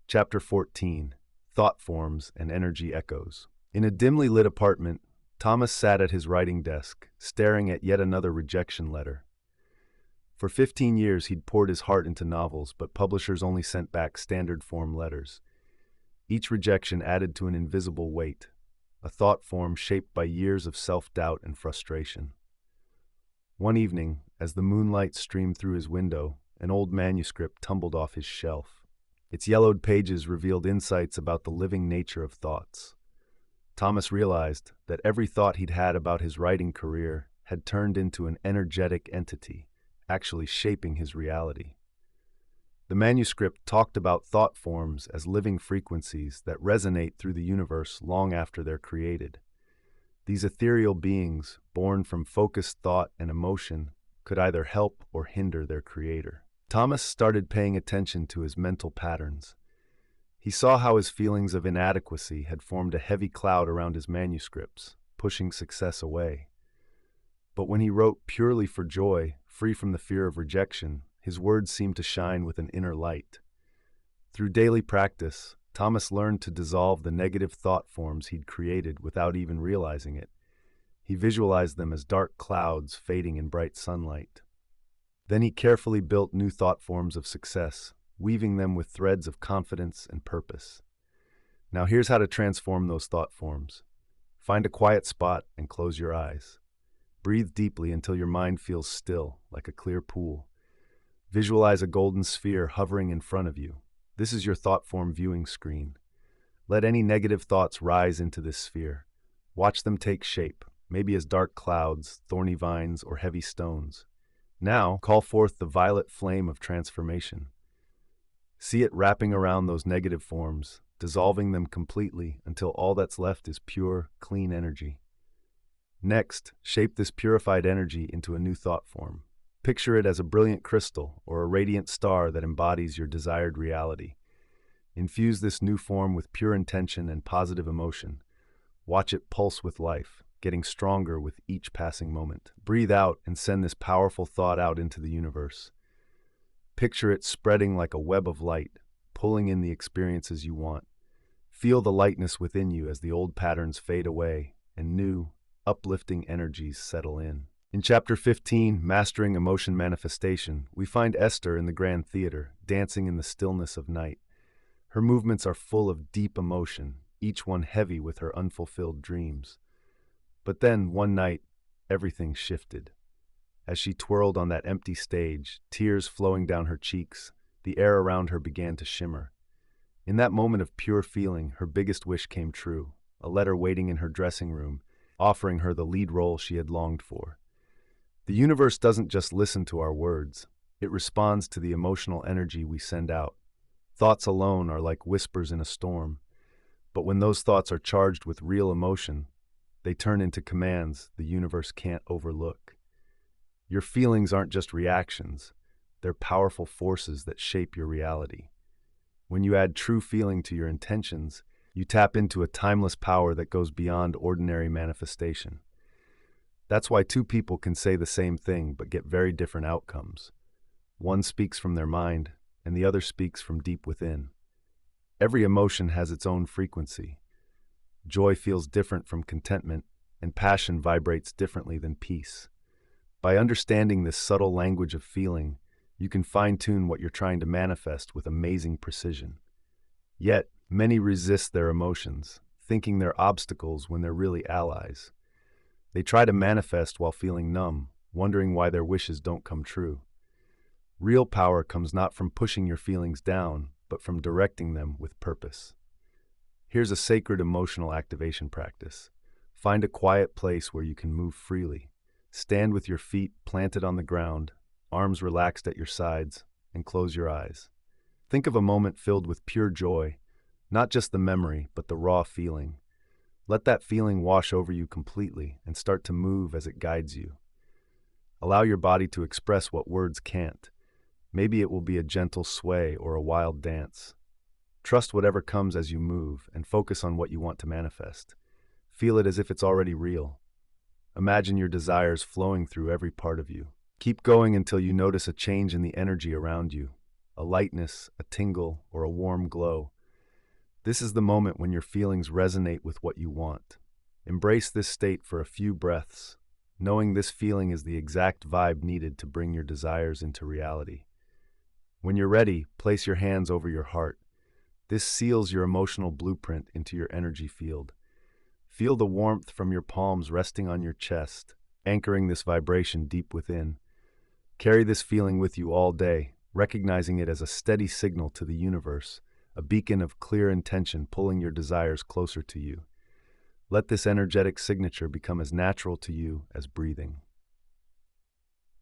Chapter 14: Thought Forms and Energy Echoes. In a dimly lit apartment, Thomas sat at his writing desk, staring at yet another rejection letter. For 15 years, he'd poured his heart into novels, but publishers only sent back standard form letters. Each rejection added to an invisible weight, a thought form shaped by years of self-doubt and frustration. One evening, as the moonlight streamed through his window, an old manuscript tumbled off his shelf. Its yellowed pages revealed insights about the living nature of thoughts. Thomas realized that every thought he'd had about his writing career had turned into an energetic entity, actually shaping his reality. The manuscript talked about thought forms as living frequencies that resonate through the universe long after they're created. These ethereal beings, born from focused thought and emotion, could either help or hinder their creator. Thomas started paying attention to his mental patterns. He saw how his feelings of inadequacy had formed a heavy cloud around his manuscripts, pushing success away. But when he wrote purely for joy, free from the fear of rejection, his words seemed to shine with an inner light. Through daily practice, Thomas learned to dissolve the negative thought forms he'd created without even realizing it. He visualized them as dark clouds fading in bright sunlight. Then he carefully built new thought forms of success, weaving them with threads of confidence and purpose. Now here's how to transform those thought forms. Find a quiet spot and close your eyes. Breathe deeply until your mind feels still, like a clear pool. Visualize a golden sphere hovering in front of you. This is your thought form viewing screen. Let any negative thoughts rise into this sphere. Watch them take shape, maybe as dark clouds, thorny vines, or heavy stones. Now, call forth the violet flame of transformation. See it wrapping around those negative forms, dissolving them completely until all that's left is pure, clean energy. Next, shape this purified energy into a new thought form. Picture it as a brilliant crystal or a radiant star that embodies your desired reality. Infuse this new form with pure intention and positive emotion. Watch it pulse with life, getting stronger with each passing moment. Breathe out and send this powerful thought out into the universe. Picture it spreading like a web of light, pulling in the experiences you want. Feel the lightness within you as the old patterns fade away and new, uplifting energies settle in. In Chapter 15, Mastering Emotion Manifestation, we find Esther in the Grand Theater, dancing in the stillness of night. Her movements are full of deep emotion, each one heavy with her unfulfilled dreams. But then, one night, everything shifted. As she twirled on that empty stage, tears flowing down her cheeks, the air around her began to shimmer. In that moment of pure feeling, her biggest wish came true, a letter waiting in her dressing room, offering her the lead role she had longed for. The universe doesn't just listen to our words, it responds to the emotional energy we send out. Thoughts alone are like whispers in a storm, but when those thoughts are charged with real emotion, they turn into commands the universe can't overlook. Your feelings aren't just reactions, they're powerful forces that shape your reality. When you add true feeling to your intentions, you tap into a timeless power that goes beyond ordinary manifestation. That's why two people can say the same thing but get very different outcomes. One speaks from their mind, and the other speaks from deep within. Every emotion has its own frequency. Joy feels different from contentment, and passion vibrates differently than peace. By understanding this subtle language of feeling, you can fine-tune what you're trying to manifest with amazing precision. Yet, many resist their emotions, thinking they're obstacles when they're really allies. They try to manifest while feeling numb, wondering why their wishes don't come true. Real power comes not from pushing your feelings down, but from directing them with purpose. Here's a sacred emotional activation practice. Find a quiet place where you can move freely. Stand with your feet planted on the ground, arms relaxed at your sides, and close your eyes. Think of a moment filled with pure joy, not just the memory, but the raw feeling. Let that feeling wash over you completely and start to move as it guides you. Allow your body to express what words can't. Maybe it will be a gentle sway or a wild dance. Trust whatever comes as you move and focus on what you want to manifest. Feel it as if it's already real. Imagine your desires flowing through every part of you. Keep going until you notice a change in the energy around you, a lightness, a tingle, or a warm glow. This is the moment when your feelings resonate with what you want. Embrace this state for a few breaths, knowing this feeling is the exact vibe needed to bring your desires into reality. When you're ready, place your hands over your heart. This seals your emotional blueprint into your energy field. Feel the warmth from your palms resting on your chest, anchoring this vibration deep within. Carry this feeling with you all day, recognizing it as a steady signal to the universe, a beacon of clear intention pulling your desires closer to you. Let this energetic signature become as natural to you as breathing.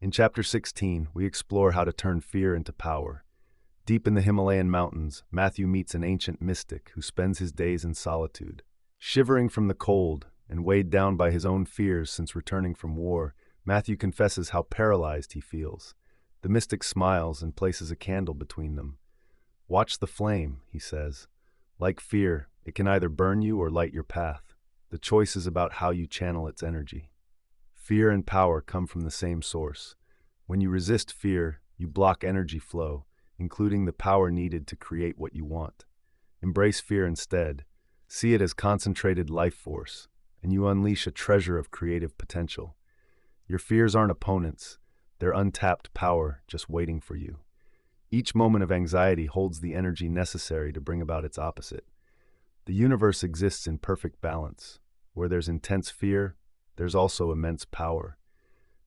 In Chapter 16, we explore how to turn fear into power. Deep in the Himalayan mountains, Matthew meets an ancient mystic who spends his days in solitude. Shivering from the cold and weighed down by his own fears since returning from war, Matthew confesses how paralyzed he feels. The mystic smiles and places a candle between them. "Watch the flame," he says. "Like fear, it can either burn you or light your path. The choice is about how you channel its energy." Fear and power come from the same source. When you resist fear, you block energy flow, including the power needed to create what you want. Embrace fear instead. See it as concentrated life force, and you unleash a treasure of creative potential. Your fears aren't opponents, they're untapped power just waiting for you. Each moment of anxiety holds the energy necessary to bring about its opposite. The universe exists in perfect balance. Where there's intense fear, there's also immense power.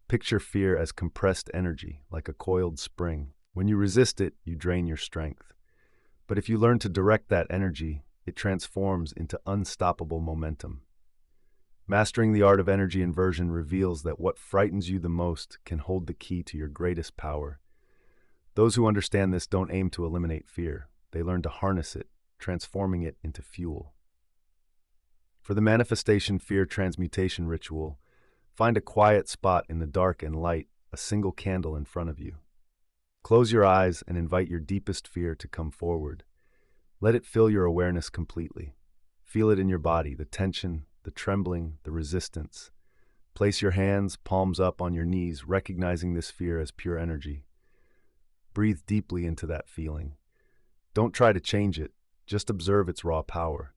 Picture fear as compressed energy, like a coiled spring. When you resist it, you drain your strength. But if you learn to direct that energy, it transforms into unstoppable momentum. Mastering the art of energy inversion reveals that what frightens you the most can hold the key to your greatest power. Those who understand this don't aim to eliminate fear. They learn to harness it, transforming it into fuel. For the manifestation fear transmutation ritual, Find a quiet spot in the dark and light a single candle in front of you. Close your eyes and invite your deepest fear to come forward. Let it fill your awareness completely. Feel it in your body, the tension, the trembling, the resistance. Place your hands, palms up on your knees, recognizing this fear as pure energy. Breathe deeply into that feeling. Don't try to change it, just observe its raw power.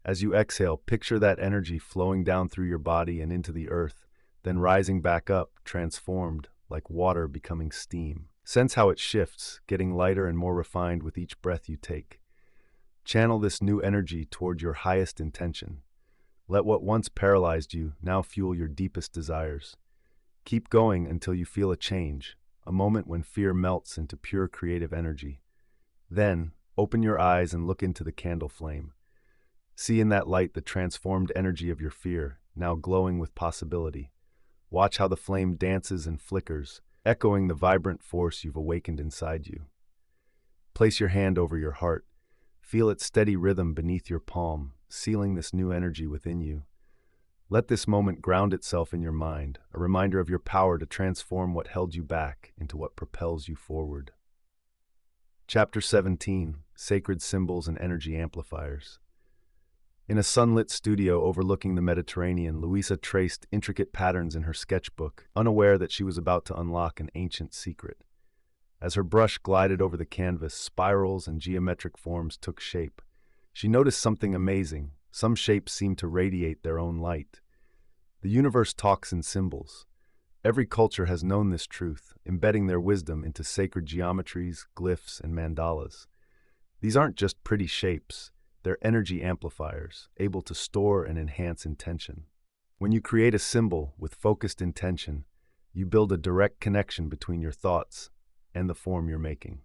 As you exhale, picture that energy flowing down through your body and into the earth, then rising back up, transformed, like water becoming steam. Sense how it shifts, getting lighter and more refined with each breath you take. Channel this new energy toward your highest intention. Let what once paralyzed you now fuel your deepest desires. Keep going until you feel a change, a moment when fear melts into pure creative energy. Then, open your eyes and look into the candle flame. See in that light the transformed energy of your fear, now glowing with possibility. Watch how the flame dances and flickers, echoing the vibrant force you've awakened inside you. Place your hand over your heart. Feel its steady rhythm beneath your palm, sealing this new energy within you. Let this moment ground itself in your mind, a reminder of your power to transform what held you back into what propels you forward. Chapter 17, Sacred Symbols and Energy Amplifiers. In a sunlit studio overlooking the Mediterranean, Louisa traced intricate patterns in her sketchbook, unaware that she was about to unlock an ancient secret. As her brush glided over the canvas, spirals and geometric forms took shape. She noticed something amazing. Some shapes seemed to radiate their own light. The universe talks in symbols. Every culture has known this truth, embedding their wisdom into sacred geometries, glyphs, and mandalas. These aren't just pretty shapes. They're energy amplifiers, able to store and enhance intention. When you create a symbol with focused intention, you build a direct connection between your thoughts and the form you're making.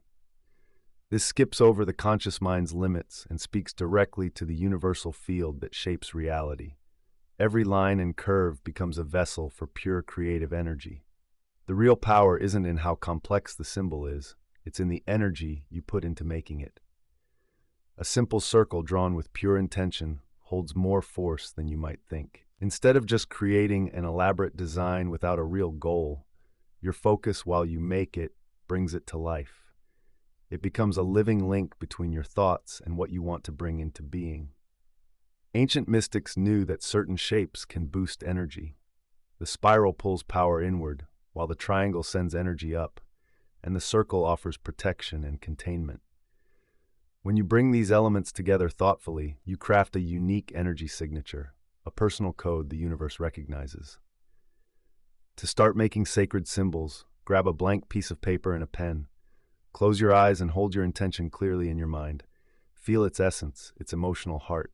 This skips over the conscious mind's limits and speaks directly to the universal field that shapes reality. Every line and curve becomes a vessel for pure creative energy. The real power isn't in how complex the symbol is, it's in the energy you put into making it. A simple circle drawn with pure intention holds more force than you might think. Instead of just creating an elaborate design without a real goal, your focus while you make it brings it to life. It becomes a living link between your thoughts and what you want to bring into being. Ancient mystics knew that certain shapes can boost energy. The spiral pulls power inward, while the triangle sends energy up, and the circle offers protection and containment. When you bring these elements together thoughtfully, you craft a unique energy signature, a personal code the universe recognizes. To start making sacred symbols, grab a blank piece of paper and a pen. Close your eyes and hold your intention clearly in your mind. Feel its essence, its emotional heart.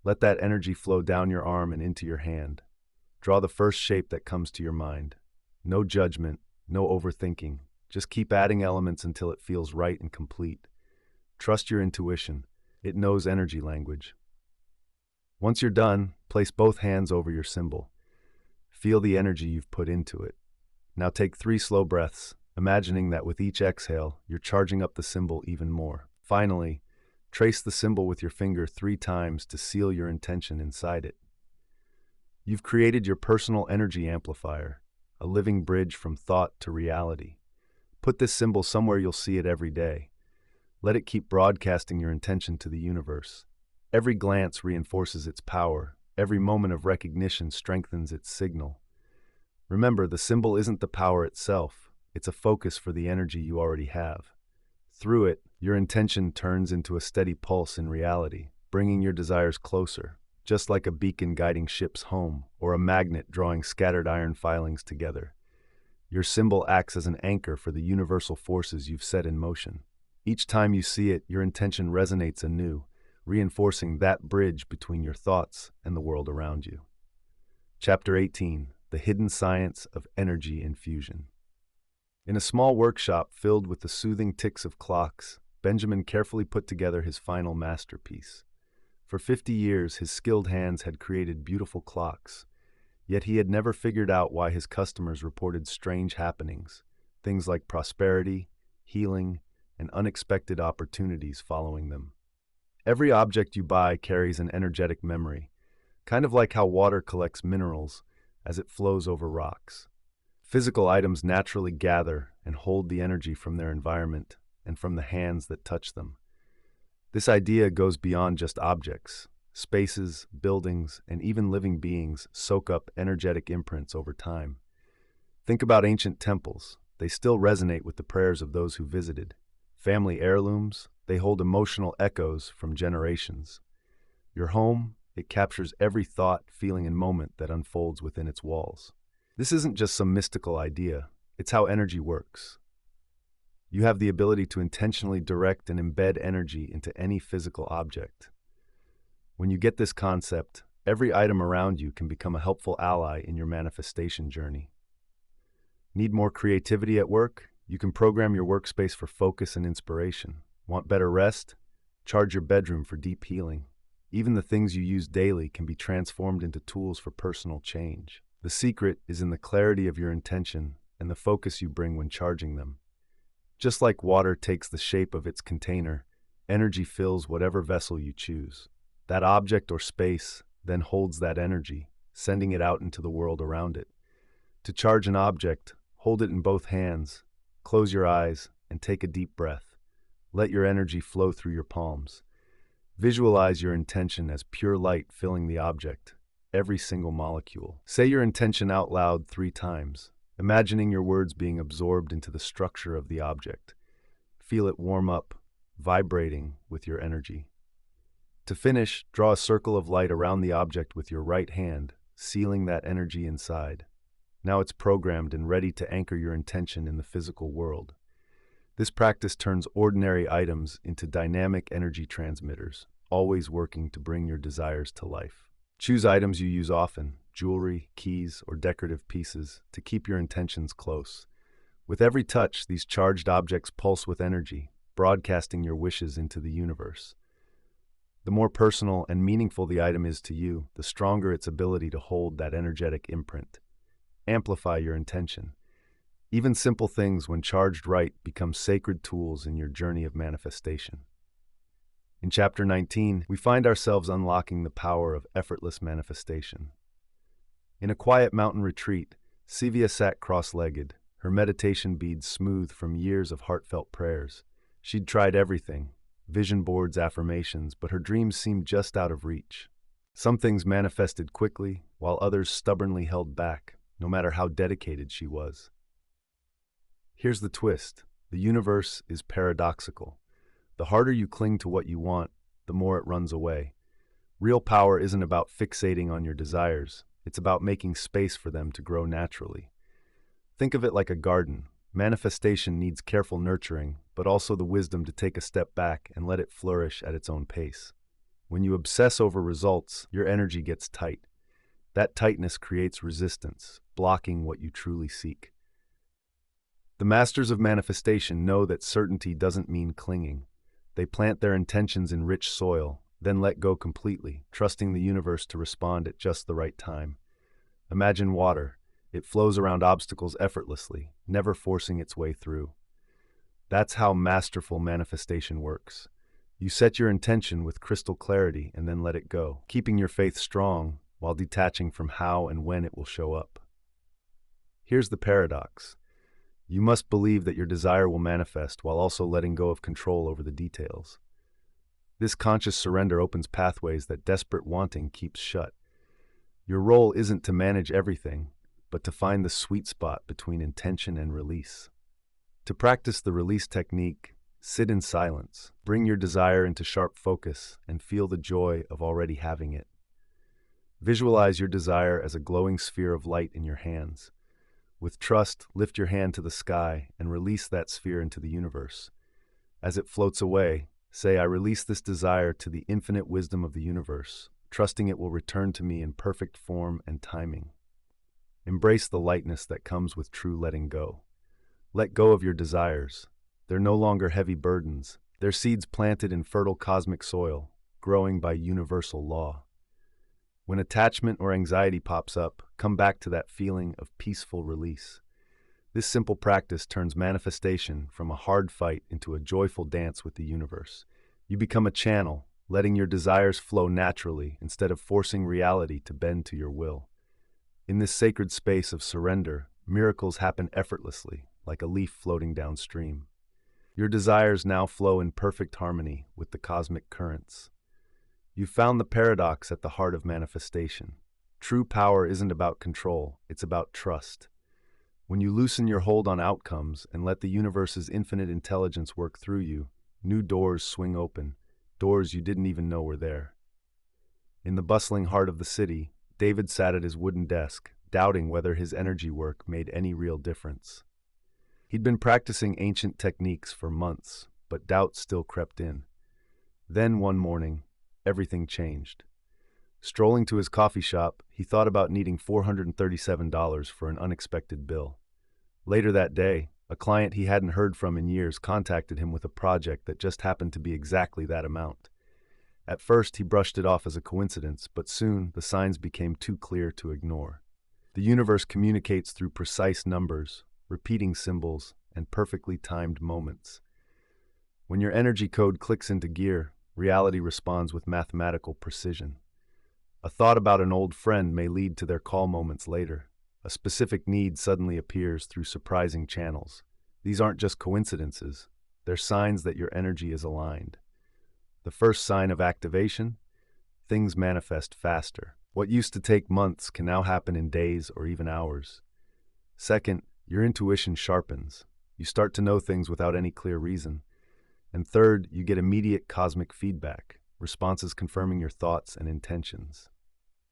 Let that energy flow down your arm and into your hand. Draw the first shape that comes to your mind. No judgment, no overthinking. Just keep adding elements until it feels right and complete. Trust your intuition. It knows energy language. Once you're done, place both hands over your symbol. Feel the energy you've put into it. Now take 3 slow breaths, imagining that with each exhale, you're charging up the symbol even more. Finally, trace the symbol with your finger 3 times to seal your intention inside it. You've created your personal energy amplifier, a living bridge from thought to reality. Put this symbol somewhere you'll see it every day. Let it keep broadcasting your intention to the universe. Every glance reinforces its power. Every moment of recognition strengthens its signal. Remember, the symbol isn't the power itself. It's a focus for the energy you already have. Through it, your intention turns into a steady pulse in reality, bringing your desires closer, just like a beacon guiding ships home or a magnet drawing scattered iron filings together. Your symbol acts as an anchor for the universal forces you've set in motion. Each time you see it, your intention resonates anew, reinforcing that bridge between your thoughts and the world around you. Chapter 18, The Hidden Science of Energy Infusion. In a small workshop filled with the soothing ticks of clocks, Benjamin carefully put together his final masterpiece. For 50 years, his skilled hands had created beautiful clocks, yet he had never figured out why his customers reported strange happenings, things like prosperity, healing, and unexpected opportunities following them. Every object you buy carries an energetic memory, kind of like how water collects minerals as it flows over rocks. Physical items naturally gather and hold the energy from their environment and from the hands that touch them. This idea goes beyond just objects. Spaces, buildings, and even living beings soak up energetic imprints over time. Think about ancient temples. They still resonate with the prayers of those who visited. Family heirlooms, they hold emotional echoes from generations. Your home, it captures every thought, feeling, and moment that unfolds within its walls. This isn't just some mystical idea. It's how energy works. You have the ability to intentionally direct and embed energy into any physical object. When you get this concept, every item around you can become a helpful ally in your manifestation journey. Need more creativity at work? You can program your workspace for focus and inspiration. Want better rest? Charge your bedroom for deep healing. Even the things you use daily can be transformed into tools for personal change. The secret is in the clarity of your intention and the focus you bring when charging them. Just like water takes the shape of its container, energy fills whatever vessel you choose. That object or space then holds that energy, sending it out into the world around it. To charge an object, hold it in both hands, close your eyes, and take a deep breath. Let your energy flow through your palms. Visualize your intention as pure light filling the object, every single molecule. Say your intention out loud 3 times, imagining your words being absorbed into the structure of the object. Feel it warm up, vibrating with your energy. To finish, draw a circle of light around the object with your right hand, sealing that energy inside. Now it's programmed and ready to anchor your intention in the physical world. This practice turns ordinary items into dynamic energy transmitters, always working to bring your desires to life. Choose items you use often, jewelry, keys, or decorative pieces, to keep your intentions close. With every touch, these charged objects pulse with energy, broadcasting your wishes into the universe. The more personal and meaningful the item is to you, the stronger its ability to hold that energetic imprint. Amplify your intention. Even simple things, when charged right, become sacred tools in your journey of manifestation. In Chapter 19, we find ourselves unlocking the power of effortless manifestation. In a quiet mountain retreat, Sivia sat cross-legged, her meditation beads smooth from years of heartfelt prayers. She'd tried everything, vision boards, affirmations, but her dreams seemed just out of reach. Some things manifested quickly, while others stubbornly held back, no matter how dedicated she was. Here's the twist. The universe is paradoxical. The harder you cling to what you want, the more it runs away. Real power isn't about fixating on your desires. It's about making space for them to grow naturally. Think of it like a garden. Manifestation needs careful nurturing, but also the wisdom to take a step back and let it flourish at its own pace. When you obsess over results, your energy gets tight. That tightness creates resistance, blocking what you truly seek. The masters of manifestation know that certainty doesn't mean clinging. They plant their intentions in rich soil, then let go completely, trusting the universe to respond at just the right time. Imagine water. It flows around obstacles effortlessly, never forcing its way through. That's how masterful manifestation works. You set your intention with crystal clarity and then let it go, keeping your faith strong while detaching from how and when it will show up. Here's the paradox. You must believe that your desire will manifest while also letting go of control over the details. This conscious surrender opens pathways that desperate wanting keeps shut. Your role isn't to manage everything, but to find the sweet spot between intention and release. To practice the release technique, sit in silence, bring your desire into sharp focus, and feel the joy of already having it. Visualize your desire as a glowing sphere of light in your hands. With trust, lift your hand to the sky and release that sphere into the universe. As it floats away, say, "I release this desire to the infinite wisdom of the universe," trusting it will return to me in perfect form and timing. Embrace the lightness that comes with true letting go. Let go of your desires. They're no longer heavy burdens. They're seeds planted in fertile cosmic soil, growing by universal law. When attachment or anxiety pops up, come back to that feeling of peaceful release. This simple practice turns manifestation from a hard fight into a joyful dance with the universe. You become a channel, letting your desires flow naturally instead of forcing reality to bend to your will. In this sacred space of surrender, miracles happen effortlessly, like a leaf floating downstream. Your desires now flow in perfect harmony with the cosmic currents. You've found the paradox at the heart of manifestation. True power isn't about control, it's about trust. When you loosen your hold on outcomes and let the universe's infinite intelligence work through you, new doors swing open, doors you didn't even know were there. In the bustling heart of the city, David sat at his wooden desk, doubting whether his energy work made any real difference. He'd been practicing ancient techniques for months, but doubt still crept in. Then one morning, everything changed. Strolling to his coffee shop, he thought about needing $437 for an unexpected bill. Later that day, a client he hadn't heard from in years contacted him with a project that just happened to be exactly that amount. At first, he brushed it off as a coincidence, but soon the signs became too clear to ignore. The universe communicates through precise numbers, repeating symbols, and perfectly timed moments. When your energy code clicks into gear, reality responds with mathematical precision. A thought about an old friend may lead to their call moments later. A specific need suddenly appears through surprising channels. These aren't just coincidences, they're signs that your energy is aligned. The first sign of activation? Things manifest faster. What used to take months can now happen in days or even hours. Second, your intuition sharpens. You start to know things without any clear reason. And third, you get immediate cosmic feedback, responses confirming your thoughts and intentions.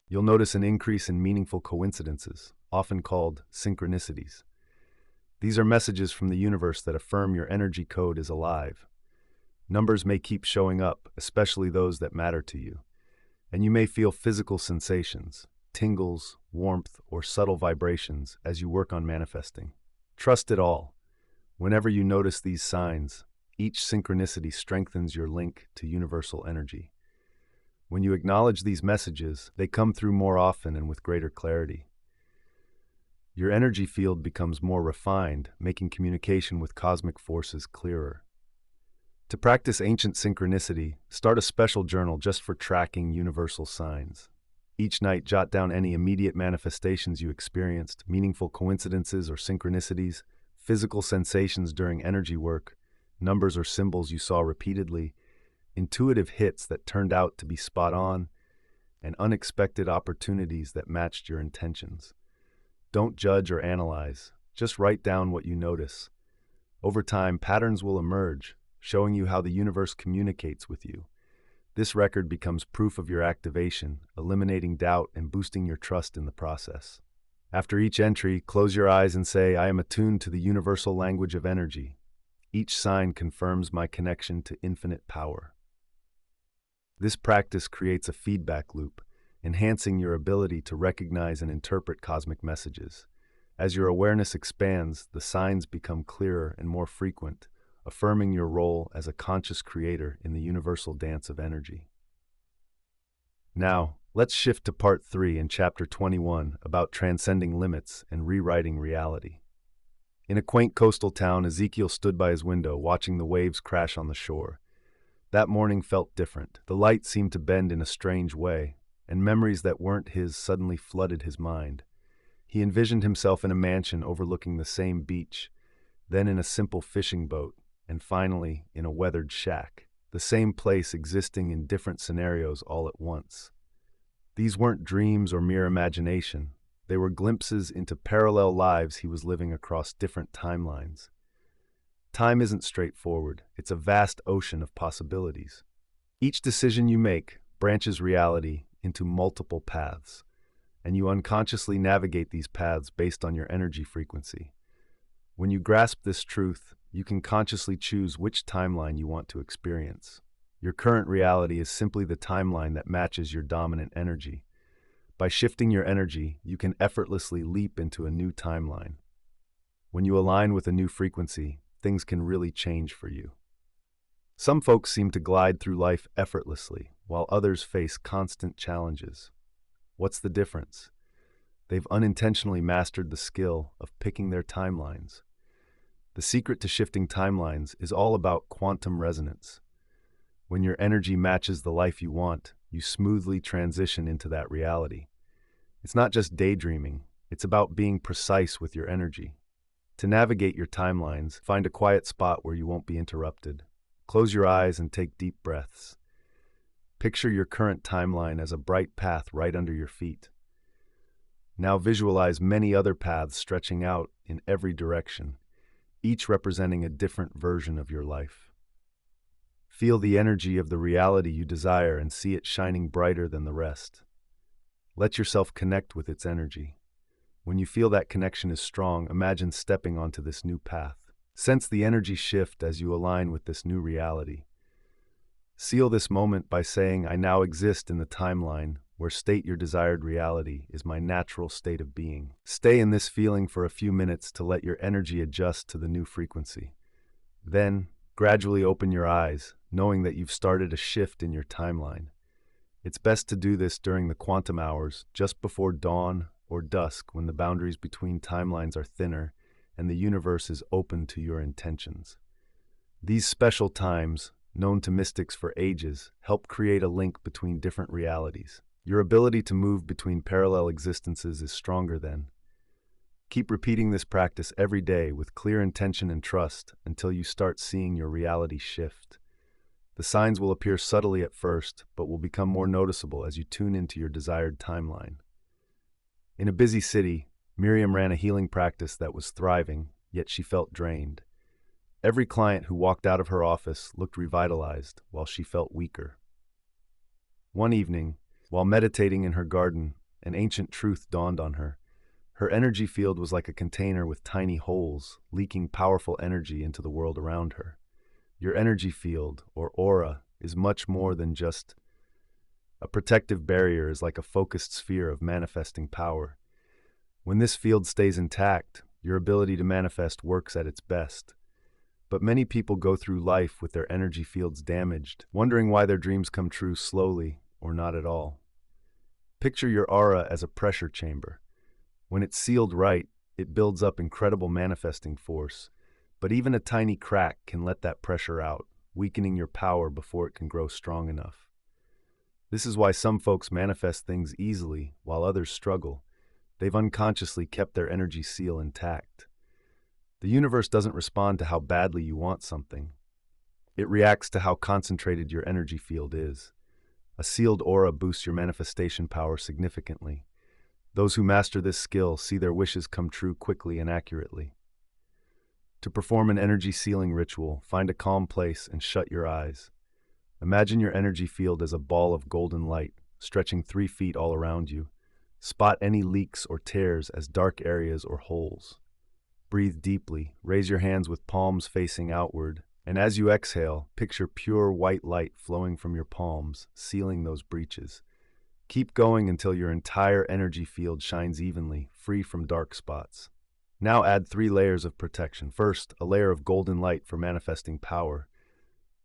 You'll notice an increase in meaningful coincidences, often called synchronicities. These are messages from the universe that affirm your energy code is alive. Numbers may keep showing up, especially those that matter to you. And you may feel physical sensations, tingles, warmth, or subtle vibrations as you work on manifesting. Trust it all. Whenever you notice these signs, each synchronicity strengthens your link to universal energy. When you acknowledge these messages, they come through more often and with greater clarity. Your energy field becomes more refined, making communication with cosmic forces clearer. To practice ancient synchronicity, start a special journal just for tracking universal signs. Each night, jot down any immediate manifestations you experienced, meaningful coincidences or synchronicities, physical sensations during energy work, numbers or symbols you saw repeatedly, intuitive hits that turned out to be spot on, and unexpected opportunities that matched your intentions. Don't judge or analyze, just write down what you notice. Over time, patterns will emerge, showing you how the universe communicates with you. This record becomes proof of your activation, eliminating doubt and boosting your trust in the process. After each entry, close your eyes and say, "I am attuned to the universal language of energy." Each sign confirms my connection to infinite power. This practice creates a feedback loop, enhancing your ability to recognize and interpret cosmic messages. As your awareness expands, the signs become clearer and more frequent, affirming your role as a conscious creator in the universal dance of energy. Now, let's shift to part 3 in chapter 21 about transcending limits and rewriting reality. In a quaint coastal town, Ezekiel stood by his window, watching the waves crash on the shore. That morning felt different. The light seemed to bend in a strange way, and memories that weren't his suddenly flooded his mind. He envisioned himself in a mansion overlooking the same beach, then in a simple fishing boat, and finally in a weathered shack, the same place existing in different scenarios all at once. These weren't dreams or mere imagination. They were glimpses into parallel lives he was living across different timelines. Time isn't straightforward. It's a vast ocean of possibilities. Each decision you make branches reality into multiple paths, and you unconsciously navigate these paths based on your energy frequency. When you grasp this truth, you can consciously choose which timeline you want to experience. Your current reality is simply the timeline that matches your dominant energy. By shifting your energy, you can effortlessly leap into a new timeline. When you align with a new frequency, things can really change for you. Some folks seem to glide through life effortlessly, while others face constant challenges. What's the difference? They've unintentionally mastered the skill of picking their timelines. The secret to shifting timelines is all about quantum resonance. When your energy matches the life you want, you smoothly transition into that reality. It's not just daydreaming, it's about being precise with your energy. To navigate your timelines, find a quiet spot where you won't be interrupted. Close your eyes and take deep breaths. Picture your current timeline as a bright path right under your feet. Now visualize many other paths stretching out in every direction, each representing a different version of your life. Feel the energy of the reality you desire and see it shining brighter than the rest. Let yourself connect with its energy. When you feel that connection is strong, imagine stepping onto this new path. Sense the energy shift as you align with this new reality. Seal this moment by saying, "I now exist in the timeline where state your desired reality is my natural state of being." Stay in this feeling for a few minutes to let your energy adjust to the new frequency. Then, gradually open your eyes, knowing that you've started a shift in your timeline. It's best to do this during the quantum hours, just before dawn or dusk, when the boundaries between timelines are thinner and the universe is open to your intentions. These special times, known to mystics for ages, help create a link between different realities. Your ability to move between parallel existences is stronger then. Keep repeating this practice every day with clear intention and trust until you start seeing your reality shift. The signs will appear subtly at first, but will become more noticeable as you tune into your desired timeline. In a busy city, Miriam ran a healing practice that was thriving, yet she felt drained. Every client who walked out of her office looked revitalized, while she felt weaker. One evening, while meditating in her garden, an ancient truth dawned on her. Her energy field was like a container with tiny holes, leaking powerful energy into the world around her. Your energy field, or aura, is much more than just a protective barrier. Is like a focused sphere of manifesting power. When this field stays intact, your ability to manifest works at its best. But many people go through life with their energy fields damaged, wondering why their dreams come true slowly or not at all. Picture your aura as a pressure chamber. When it's sealed right, it builds up incredible manifesting force. But even a tiny crack can let that pressure out, weakening your power before it can grow strong enough. This is why some folks manifest things easily while others struggle. They've unconsciously kept their energy seal intact. The universe doesn't respond to how badly you want something. It reacts to how concentrated your energy field is. A sealed aura boosts your manifestation power significantly. Those who master this skill see their wishes come true quickly and accurately. To perform an energy sealing ritual, find a calm place and shut your eyes. Imagine your energy field as a ball of golden light, stretching 3 feet all around you. Spot any leaks or tears as dark areas or holes. Breathe deeply, raise your hands with palms facing outward, and as you exhale, picture pure white light flowing from your palms, sealing those breaches. Keep going until your entire energy field shines evenly, free from dark spots. Now add 3 layers of protection. First, a layer of golden light for manifesting power.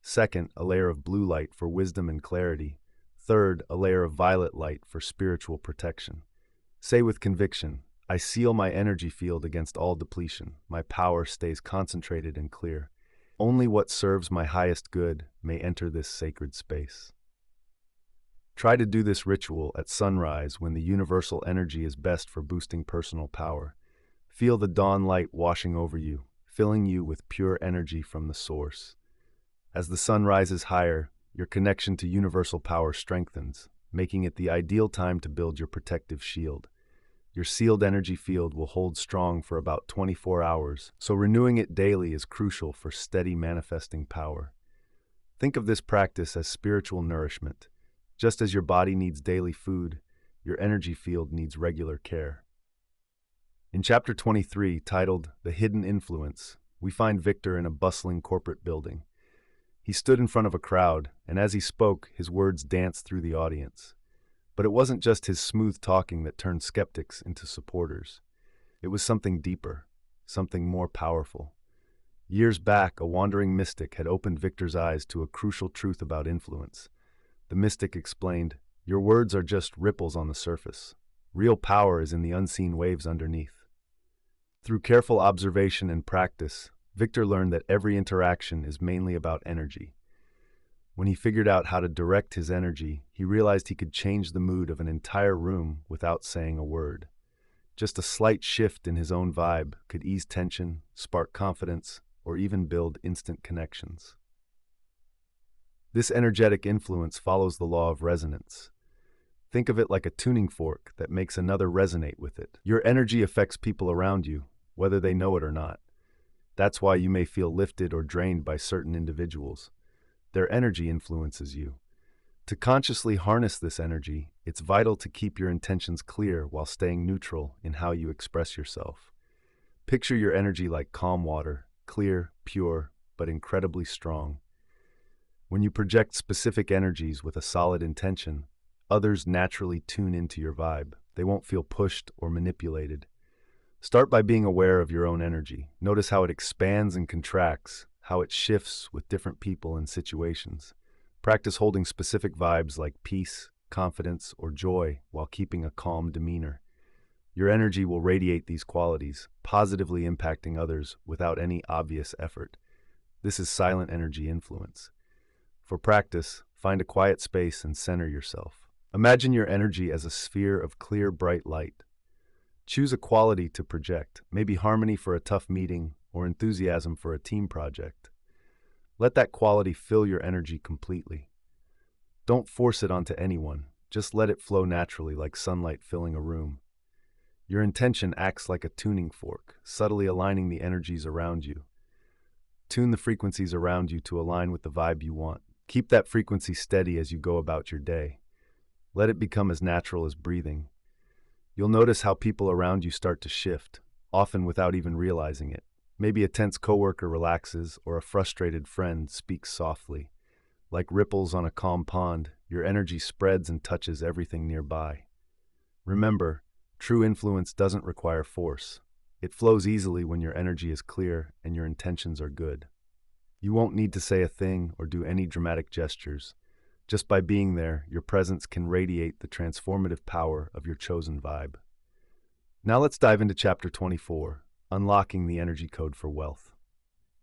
Second, a layer of blue light for wisdom and clarity. Third, a layer of violet light for spiritual protection. Say with conviction, "I seal my energy field against all depletion. My power stays concentrated and clear. Only what serves my highest good may enter this sacred space." Try to do this ritual at sunrise when the universal energy is best for boosting personal power. Feel the dawn light washing over you, filling you with pure energy from the source. As the sun rises higher, your connection to universal power strengthens, making it the ideal time to build your protective shield. Your sealed energy field will hold strong for about 24 hours, so renewing it daily is crucial for steady manifesting power. Think of this practice as spiritual nourishment. Just as your body needs daily food, your energy field needs regular care. In Chapter 23, titled The Hidden Influence, we find Victor in a bustling corporate building. He stood in front of a crowd, and as he spoke, his words danced through the audience. But it wasn't just his smooth talking that turned skeptics into supporters. It was something deeper, something more powerful. Years back, a wandering mystic had opened Victor's eyes to a crucial truth about influence. The mystic explained, "Your words are just ripples on the surface. Real power is in the unseen waves underneath." Through careful observation and practice, Victor learned that every interaction is mainly about energy. When he figured out how to direct his energy, he realized he could change the mood of an entire room without saying a word. Just a slight shift in his own vibe could ease tension, spark confidence, or even build instant connections. This energetic influence follows the law of resonance. Think of it like a tuning fork that makes another resonate with it. Your energy affects people around you, whether they know it or not. That's why you may feel lifted or drained by certain individuals. Their energy influences you. To consciously harness this energy, it's vital to keep your intentions clear while staying neutral in how you express yourself. Picture your energy like calm water, clear, pure, but incredibly strong. When you project specific energies with a solid intention, others naturally tune into your vibe. They won't feel pushed or manipulated. Start by being aware of your own energy. Notice how it expands and contracts, how it shifts with different people and situations. Practice holding specific vibes like peace, confidence, or joy while keeping a calm demeanor. Your energy will radiate these qualities, positively impacting others without any obvious effort. This is silent energy influence. For practice, find a quiet space and center yourself. Imagine your energy as a sphere of clear, bright light. Choose a quality to project, maybe harmony for a tough meeting or enthusiasm for a team project. Let that quality fill your energy completely. Don't force it onto anyone, just let it flow naturally like sunlight filling a room. Your intention acts like a tuning fork, subtly aligning the energies around you. Tune the frequencies around you to align with the vibe you want. Keep that frequency steady as you go about your day. Let it become as natural as breathing. You'll notice how people around you start to shift, often without even realizing it. Maybe a tense coworker relaxes or a frustrated friend speaks softly. Like ripples on a calm pond, your energy spreads and touches everything nearby. Remember, true influence doesn't require force. It flows easily when your energy is clear and your intentions are good. You won't need to say a thing or do any dramatic gestures. Just by being there, your presence can radiate the transformative power of your chosen vibe. Now let's dive into Chapter 24, Unlocking the Energy Code for Wealth.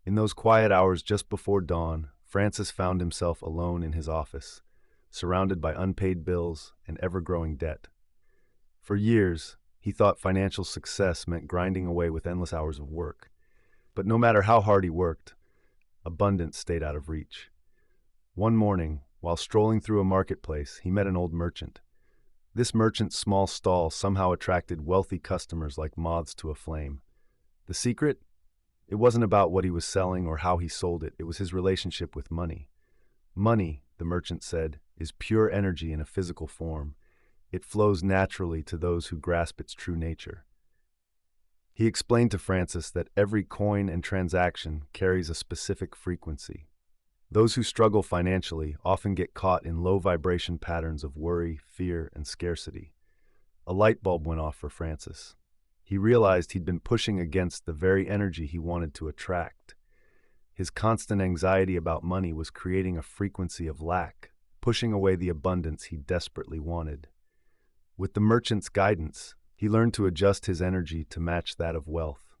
In those quiet hours just before dawn, Francis found himself alone in his office, surrounded by unpaid bills and ever-growing debt. For years, he thought financial success meant grinding away with endless hours of work. But no matter how hard he worked, abundance stayed out of reach. One morning, while strolling through a marketplace, he met an old merchant. This merchant's small stall somehow attracted wealthy customers like moths to a flame. The secret? It wasn't about what he was selling or how he sold it. It was his relationship with money. Money, the merchant said, is pure energy in a physical form. It flows naturally to those who grasp its true nature. He explained to Francis that every coin and transaction carries a specific frequency. Those who struggle financially often get caught in low vibration patterns of worry, fear, and scarcity. A light bulb went off for Francis. He realized he'd been pushing against the very energy he wanted to attract. His constant anxiety about money was creating a frequency of lack, pushing away the abundance he desperately wanted. With the merchant's guidance, he learned to adjust his energy to match that of wealth.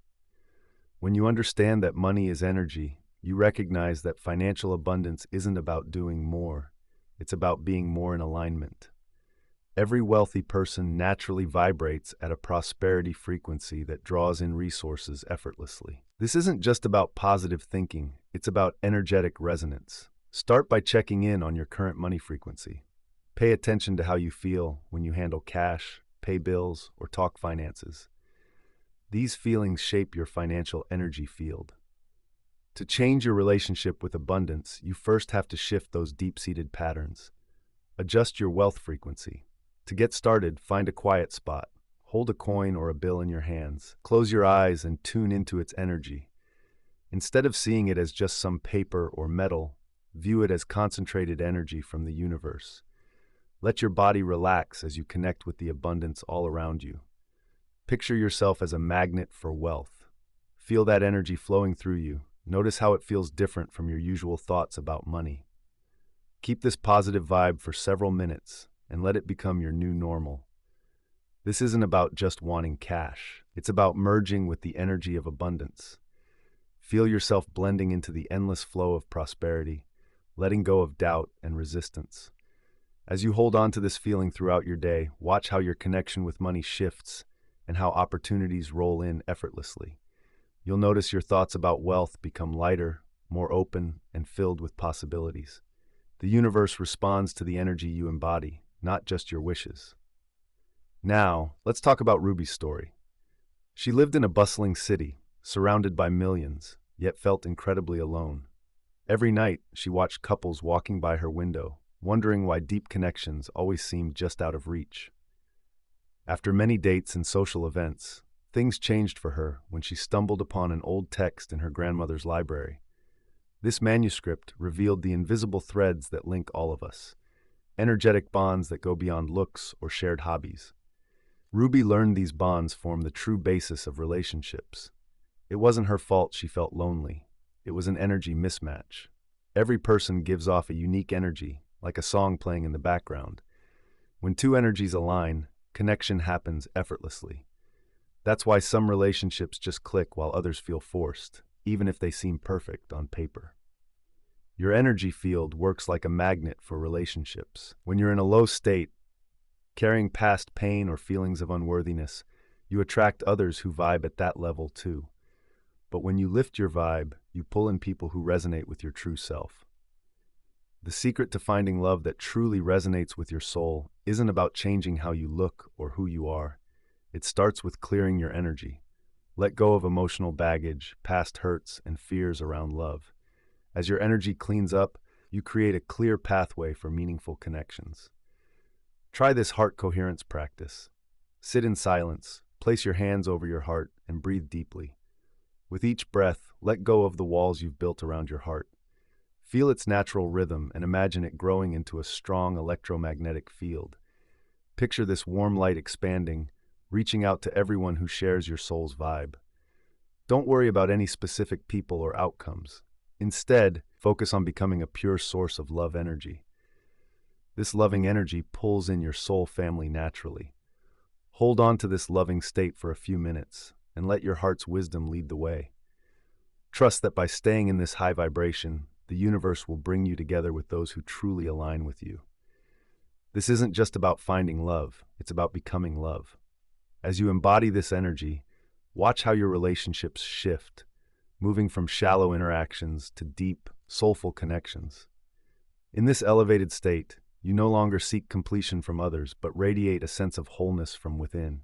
When you understand that money is energy, you recognize that financial abundance isn't about doing more. It's about being more in alignment. Every wealthy person naturally vibrates at a prosperity frequency that draws in resources effortlessly. This isn't just about positive thinking, it's about energetic resonance. Start by checking in on your current money frequency. Pay attention to how you feel when you handle cash, pay bills, or talk finances. These feelings shape your financial energy field. To change your relationship with abundance, you first have to shift those deep-seated patterns. Adjust your wealth frequency. To get started, find a quiet spot. Hold a coin or a bill in your hands. Close your eyes and tune into its energy. Instead of seeing it as just some paper or metal, view it as concentrated energy from the universe. Let your body relax as you connect with the abundance all around you. Picture yourself as a magnet for wealth. Feel that energy flowing through you. Notice how it feels different from your usual thoughts about money. Keep this positive vibe for several minutes and let it become your new normal. This isn't about just wanting cash. It's about merging with the energy of abundance. Feel yourself blending into the endless flow of prosperity. letting go of doubt and resistance. As you hold on to this feeling throughout your day, watch how your connection with money shifts and how opportunities roll in effortlessly. You'll notice your thoughts about wealth become lighter, more open, and filled with possibilities. The universe responds to the energy you embody, not just your wishes. Now, let's talk about Ruby's story. She lived in a bustling city, surrounded by millions, yet felt incredibly alone. Every night, she watched couples walking by her window, wondering why deep connections always seemed just out of reach. After many dates and social events, things changed for her when she stumbled upon an old text in her grandmother's library. This manuscript revealed the invisible threads that link all of us, energetic bonds that go beyond looks or shared hobbies. Ruby learned these bonds form the true basis of relationships. It wasn't her fault she felt lonely. It was an energy mismatch. Every person gives off a unique energy, like a song playing in the background. When two energies align, connection happens effortlessly. That's why some relationships just click while others feel forced, even if they seem perfect on paper. Your energy field works like a magnet for relationships. When you're in a low state, carrying past pain or feelings of unworthiness, you attract others who vibe at that level too. But when you lift your vibe, you pull in people who resonate with your true self. The secret to finding love that truly resonates with your soul isn't about changing how you look or who you are. It starts with clearing your energy. Let go of emotional baggage, past hurts, and fears around love. As your energy cleans up, you create a clear pathway for meaningful connections. Try this heart coherence practice. Sit in silence, place your hands over your heart, and breathe deeply. With each breath, let go of the walls you've built around your heart. Feel its natural rhythm and imagine it growing into a strong electromagnetic field. Picture this warm light expanding, reaching out to everyone who shares your soul's vibe. Don't worry about any specific people or outcomes. Instead, focus on becoming a pure source of love energy. This loving energy pulls in your soul family naturally. Hold on to this loving state for a few minutes and let your heart's wisdom lead the way. Trust that by staying in this high vibration, the universe will bring you together with those who truly align with you. This isn't just about finding love, it's about becoming love. As you embody this energy, watch how your relationships shift, moving from shallow interactions to deep, soulful connections. In this elevated state, you no longer seek completion from others, but radiate a sense of wholeness from within.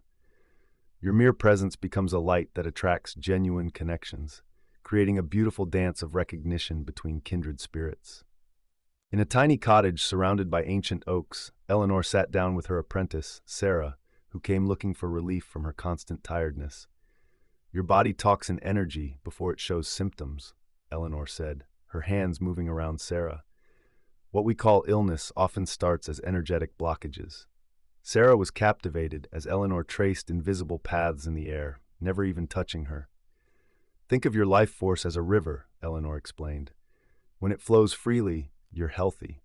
Your mere presence becomes a light that attracts genuine connections, creating a beautiful dance of recognition between kindred spirits. In a tiny cottage surrounded by ancient oaks, Eleanor sat down with her apprentice, Sarah, who came looking for relief from her constant tiredness. "Your body talks in energy before it shows symptoms," Eleanor said, her hands moving around Sarah. "What we call illness often starts as energetic blockages." Sarah was captivated as Eleanor traced invisible paths in the air, never even touching her. "Think of your life force as a river," Eleanor explained. "When it flows freely, you're healthy.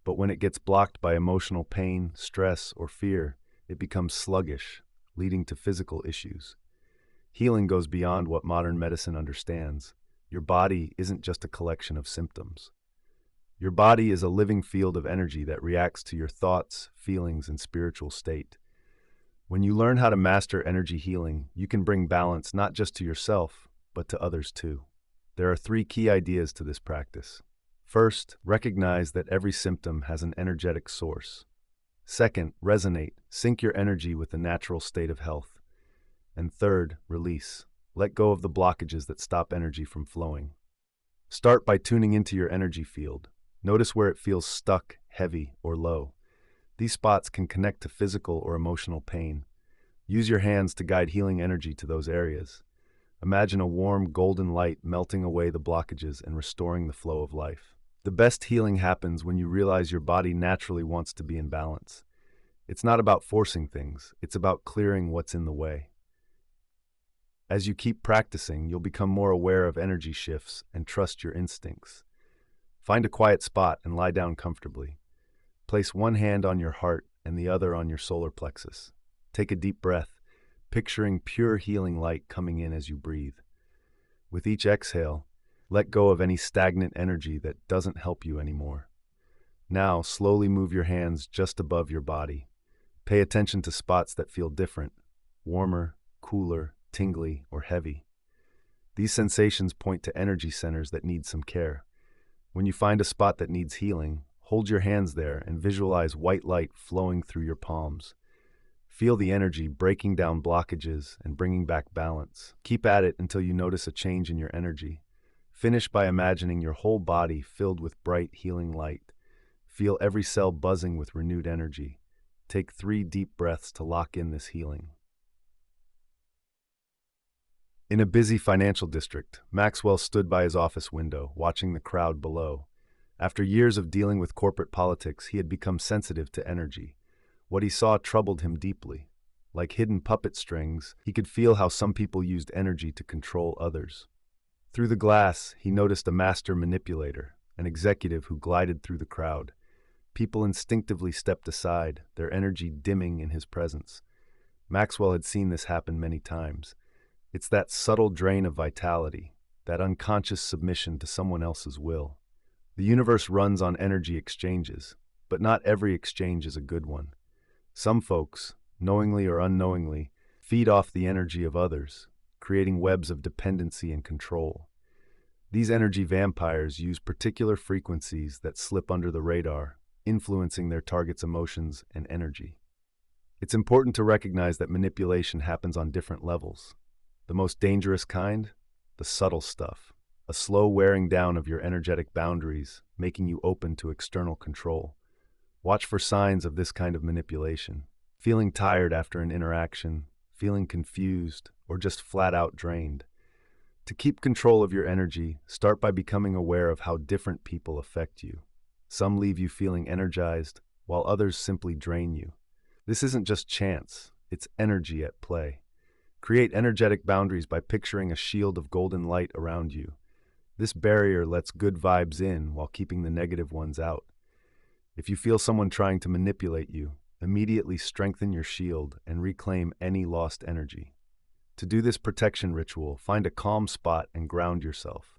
But when it gets blocked by emotional pain, stress, or fear, it becomes sluggish, leading to physical issues. Healing goes beyond what modern medicine understands. Your body isn't just a collection of symptoms. Your body is a living field of energy that reacts to your thoughts, feelings, and spiritual state. When you learn how to master energy healing, you can bring balance not just to yourself, but to others too. There are 3 key ideas to this practice. First, recognize that every symptom has an energetic source. Second, resonate, sync your energy with the natural state of health. And third, release. Let go of the blockages that stop energy from flowing. Start by tuning into your energy field. Notice where it feels stuck, heavy, or low. These spots can connect to physical or emotional pain. Use your hands to guide healing energy to those areas. Imagine a warm, golden light melting away the blockages and restoring the flow of life. The best healing happens when you realize your body naturally wants to be in balance. It's not about forcing things, it's about clearing what's in the way. As you keep practicing, you'll become more aware of energy shifts and trust your instincts. Find a quiet spot and lie down comfortably. Place one hand on your heart and the other on your solar plexus. Take a deep breath, picturing pure healing light coming in as you breathe. With each exhale, Let go of any stagnant energy that doesn't help you anymore. Now, slowly move your hands just above your body. Pay attention to spots that feel different, warmer, cooler, tingly, or heavy. These sensations point to energy centers that need some care. When you find a spot that needs healing, hold your hands there and visualize white light flowing through your palms. Feel the energy breaking down blockages and bringing back balance. Keep at it until you notice a change in your energy. Finish by imagining your whole body filled with bright, healing light. Feel every cell buzzing with renewed energy. Take 3 deep breaths to lock in this healing. In a busy financial district, Maxwell stood by his office window, watching the crowd below. After years of dealing with corporate politics, he had become sensitive to energy. What he saw troubled him deeply. Like hidden puppet strings, he could feel how some people used energy to control others. Through the glass, he noticed a master manipulator, an executive who glided through the crowd. People instinctively stepped aside, their energy dimming in his presence. Maxwell had seen this happen many times. It's that subtle drain of vitality, that unconscious submission to someone else's will. The universe runs on energy exchanges, but not every exchange is a good one. Some folks, knowingly or unknowingly, feed off the energy of others, creating webs of dependency and control. These energy vampires use particular frequencies that slip under the radar, influencing their target's emotions and energy. It's important to recognize that manipulation happens on different levels. The most dangerous kind? The subtle stuff. A slow wearing down of your energetic boundaries, making you open to external control. Watch for signs of this kind of manipulation. Feeling tired after an interaction, feeling confused, or just flat out drained. To keep control of your energy, start by becoming aware of how different people affect you. Some leave you feeling energized, while others simply drain you. This isn't just chance, it's energy at play. Create energetic boundaries by picturing a shield of golden light around you. This barrier lets good vibes in while keeping the negative ones out. If you feel someone trying to manipulate you, immediately strengthen your shield and reclaim any lost energy. To do this protection ritual, find a calm spot and ground yourself.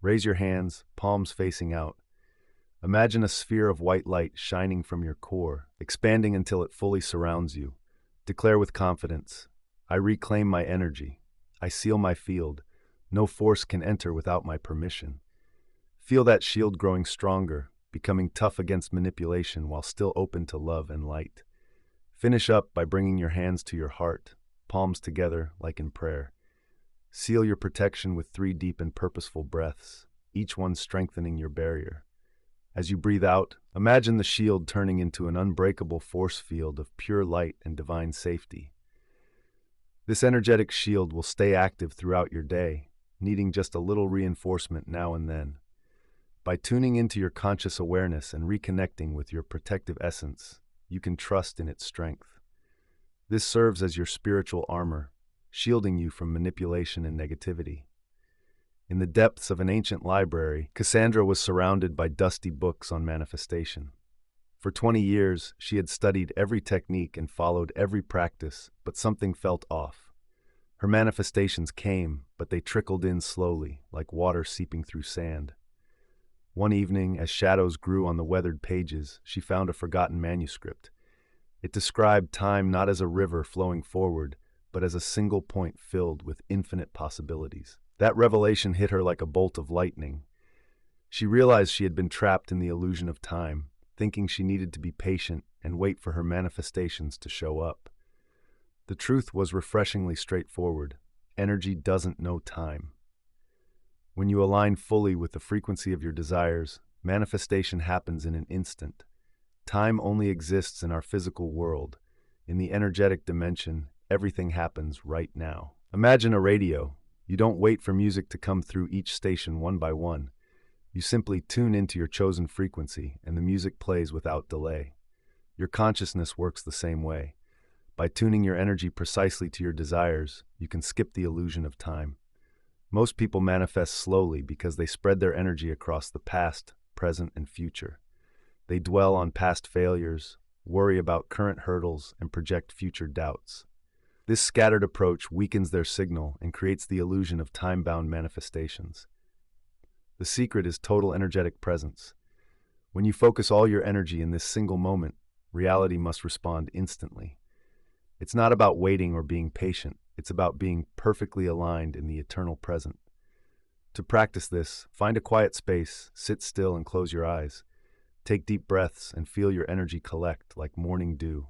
Raise your hands, palms facing out. Imagine a sphere of white light shining from your core, expanding until it fully surrounds you. Declare with confidence, I reclaim my energy. I seal my field. No force can enter without my permission. Feel that shield growing stronger, becoming tough against manipulation while still open to love and light. Finish up by bringing your hands to your heart, palms together like in prayer. Seal your protection with 3 deep and purposeful breaths, each one strengthening your barrier. As you breathe out, imagine the shield turning into an unbreakable force field of pure light and divine safety. This energetic shield will stay active throughout your day, needing just a little reinforcement now and then. By tuning into your conscious awareness and reconnecting with your protective essence, you can trust in its strength. This serves as your spiritual armor, shielding you from manipulation and negativity. In the depths of an ancient library, Cassandra was surrounded by dusty books on manifestation. For 20 years, she had studied every technique and followed every practice, but something felt off. Her manifestations came, but they trickled in slowly, like water seeping through sand. One evening, as shadows grew on the weathered pages, she found a forgotten manuscript. It described time not as a river flowing forward, but as a single point filled with infinite possibilities. That revelation hit her like a bolt of lightning. She realized she had been trapped in the illusion of time, thinking she needed to be patient and wait for her manifestations to show up. The truth was refreshingly straightforward. Energy doesn't know time. When you align fully with the frequency of your desires, manifestation happens in an instant. Time only exists in our physical world. In the energetic dimension, everything happens right now. Imagine a radio. You don't wait for music to come through each station one by one. You simply tune into your chosen frequency, and the music plays without delay. Your consciousness works the same way. By tuning your energy precisely to your desires, you can skip the illusion of time. Most people manifest slowly because they spread their energy across the past, present, and future. They dwell on past failures, worry about current hurdles, and project future doubts. This scattered approach weakens their signal and creates the illusion of time-bound manifestations. The secret is total energetic presence. When you focus all your energy in this single moment, reality must respond instantly. It's not about waiting or being patient. It's about being perfectly aligned in the eternal present. To practice this, find a quiet space, sit still and close your eyes. Take deep breaths and feel your energy collect like morning dew.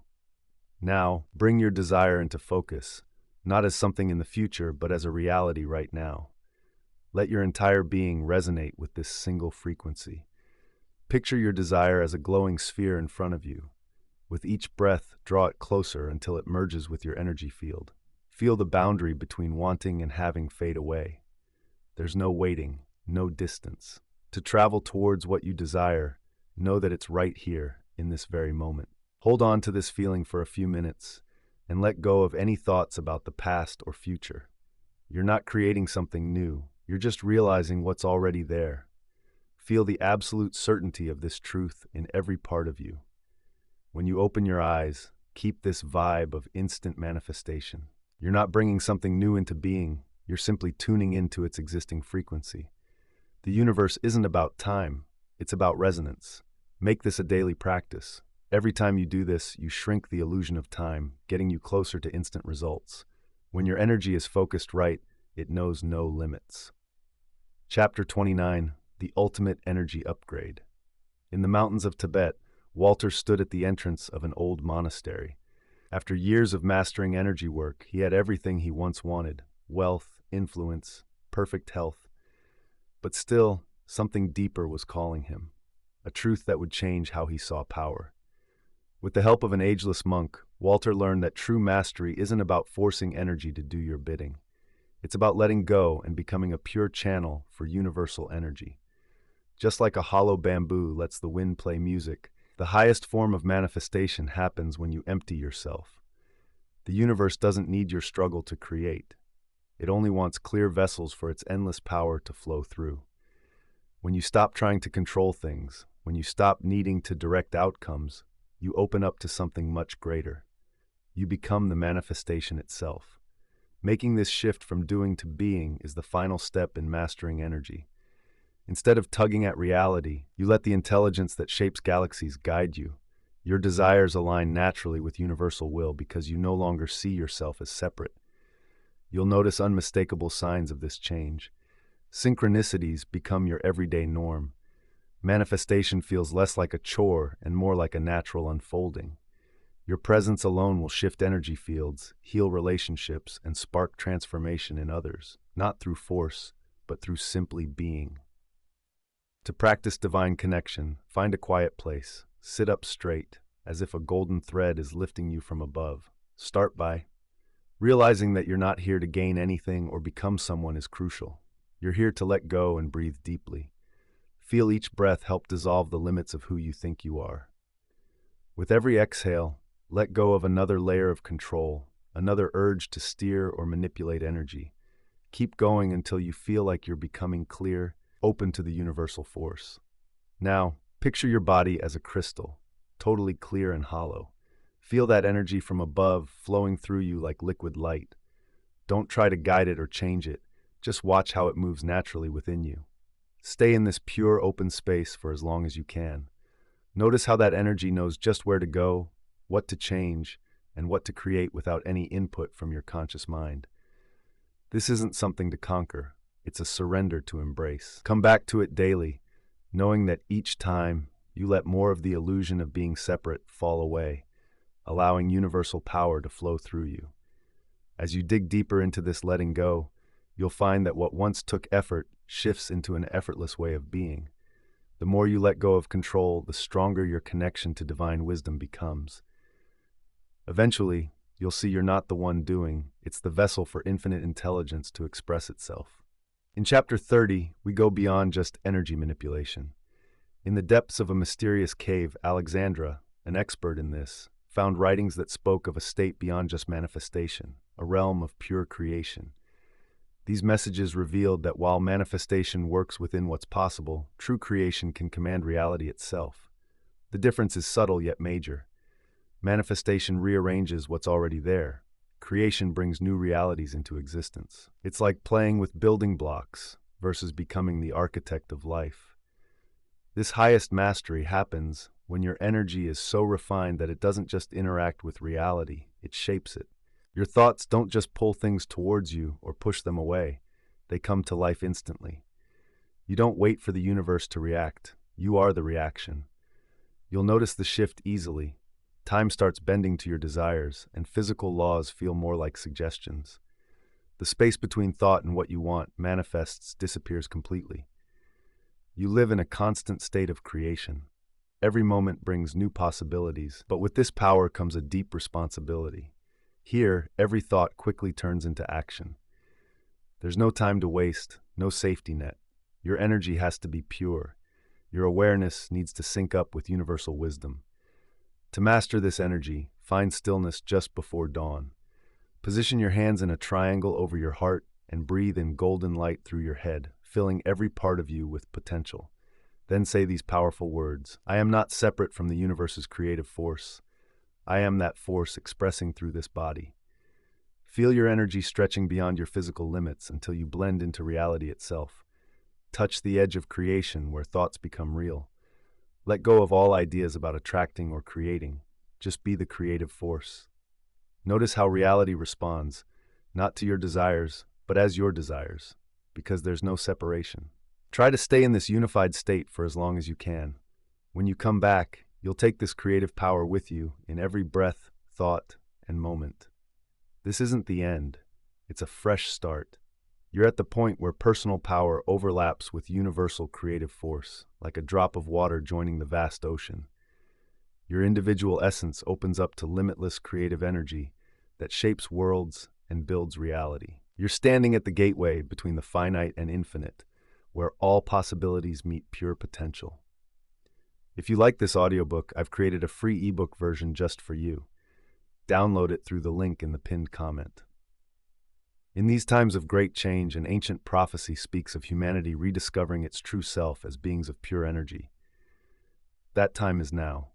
Now, bring your desire into focus, not as something in the future, but as a reality right now. Let your entire being resonate with this single frequency. Picture your desire as a glowing sphere in front of you. With each breath, draw it closer until it merges with your energy field. Feel the boundary between wanting and having fade away. There's no waiting, no distance. To travel towards what you desire, know that it's right here, in this very moment. Hold on to this feeling for a few minutes, and let go of any thoughts about the past or future. You're not creating something new, you're just realizing what's already there. Feel the absolute certainty of this truth in every part of you. When you open your eyes, keep this vibe of instant manifestation. You're not bringing something new into being, you're simply tuning into its existing frequency. The universe isn't about time, it's about resonance. Make this a daily practice. Every time you do this, you shrink the illusion of time, getting you closer to instant results. When your energy is focused right, it knows no limits. Chapter 29, The Ultimate Energy Upgrade. In the mountains of Tibet, Walter stood at the entrance of an old monastery. After years of mastering energy work, he had everything he once wanted: wealth, influence, perfect health. But still, something deeper was calling him, a truth that would change how he saw power. With the help of an ageless monk, Walter learned that true mastery isn't about forcing energy to do your bidding. It's about letting go and becoming a pure channel for universal energy. Just like a hollow bamboo lets the wind play music, the highest form of manifestation happens when you empty yourself. The universe doesn't need your struggle to create. It only wants clear vessels for its endless power to flow through. When you stop trying to control things, when you stop needing to direct outcomes, you open up to something much greater. You become the manifestation itself. Making this shift from doing to being is the final step in mastering energy. Instead of tugging at reality, you let the intelligence that shapes galaxies guide you. Your desires align naturally with universal will because you no longer see yourself as separate. You'll notice unmistakable signs of this change. Synchronicities become your everyday norm. Manifestation feels less like a chore and more like a natural unfolding. Your presence alone will shift energy fields, heal relationships, and spark transformation in others, not through force, but through simply being. To practice divine connection, find a quiet place. Sit up straight, as if a golden thread is lifting you from above. Start by realizing that you're not here to gain anything or become someone is crucial. You're here to let go and breathe deeply. Feel each breath help dissolve the limits of who you think you are. With every exhale, let go of another layer of control, another urge to steer or manipulate energy. Keep going until you feel like you're becoming clear, open to the universal force. Now, picture your body as a crystal, totally clear and hollow. Feel that energy from above flowing through you like liquid light. Don't try to guide it or change it, just watch how it moves naturally within you. Stay in this pure, open space for as long as you can. Notice how that energy knows just where to go, what to change, and what to create without any input from your conscious mind. This isn't something to conquer, it's a surrender to embrace. Come back to it daily, knowing that each time you let more of the illusion of being separate fall away, allowing universal power to flow through you. As you dig deeper into this letting go, you'll find that what once took effort shifts into an effortless way of being. The more you let go of control, the stronger your connection to divine wisdom becomes. Eventually, you'll see you're not the one doing, it's the vessel for infinite intelligence to express itself. In Chapter 30, we go beyond just energy manipulation. In the depths of a mysterious cave, Alexandra, an expert in this, found writings that spoke of a state beyond just manifestation, a realm of pure creation. These messages revealed that while manifestation works within what's possible, true creation can command reality itself. The difference is subtle yet major. Manifestation rearranges what's already there. Creation brings new realities into existence. It's like playing with building blocks. versus becoming the architect of life. This highest mastery happens when your energy is so refined that it doesn't just interact with reality, it shapes it. Your thoughts don't just pull things towards you or push them away, they come to life instantly. You don't wait for the universe to react, you are the reaction. You'll notice the shift easily. Time starts bending to your desires, and physical laws feel more like suggestions. The space between thought and what you want manifests disappears completely. You live in a constant state of creation. Every moment brings new possibilities, but with this power comes a deep responsibility. Here, every thought quickly turns into action. There's no time to waste, no safety net. Your energy has to be pure. Your awareness needs to sync up with universal wisdom. To master this energy, find stillness just before dawn. Position your hands in a triangle over your heart and breathe in golden light through your head, filling every part of you with potential. Then say these powerful words: I am not separate from the universe's creative force. I am that force expressing through this body. Feel your energy stretching beyond your physical limits until you blend into reality itself. Touch the edge of creation where thoughts become real. Let go of all ideas about attracting or creating. Just be the creative force. Notice how reality responds, not to your desires, but as your desires, because there's no separation. Try to stay in this unified state for as long as you can. When you come back, you'll take this creative power with you in every breath, thought, and moment. This isn't the end. It's a fresh start. You're at the point where personal power overlaps with universal creative force, like a drop of water joining the vast ocean. Your individual essence opens up to limitless creative energy that shapes worlds and builds reality. You're standing at the gateway between the finite and infinite, where all possibilities meet pure potential. If you like this audiobook, I've created a free ebook version just for you. Download it through the link in the pinned comment. In these times of great change, an ancient prophecy speaks of humanity rediscovering its true self as beings of pure energy. That time is now.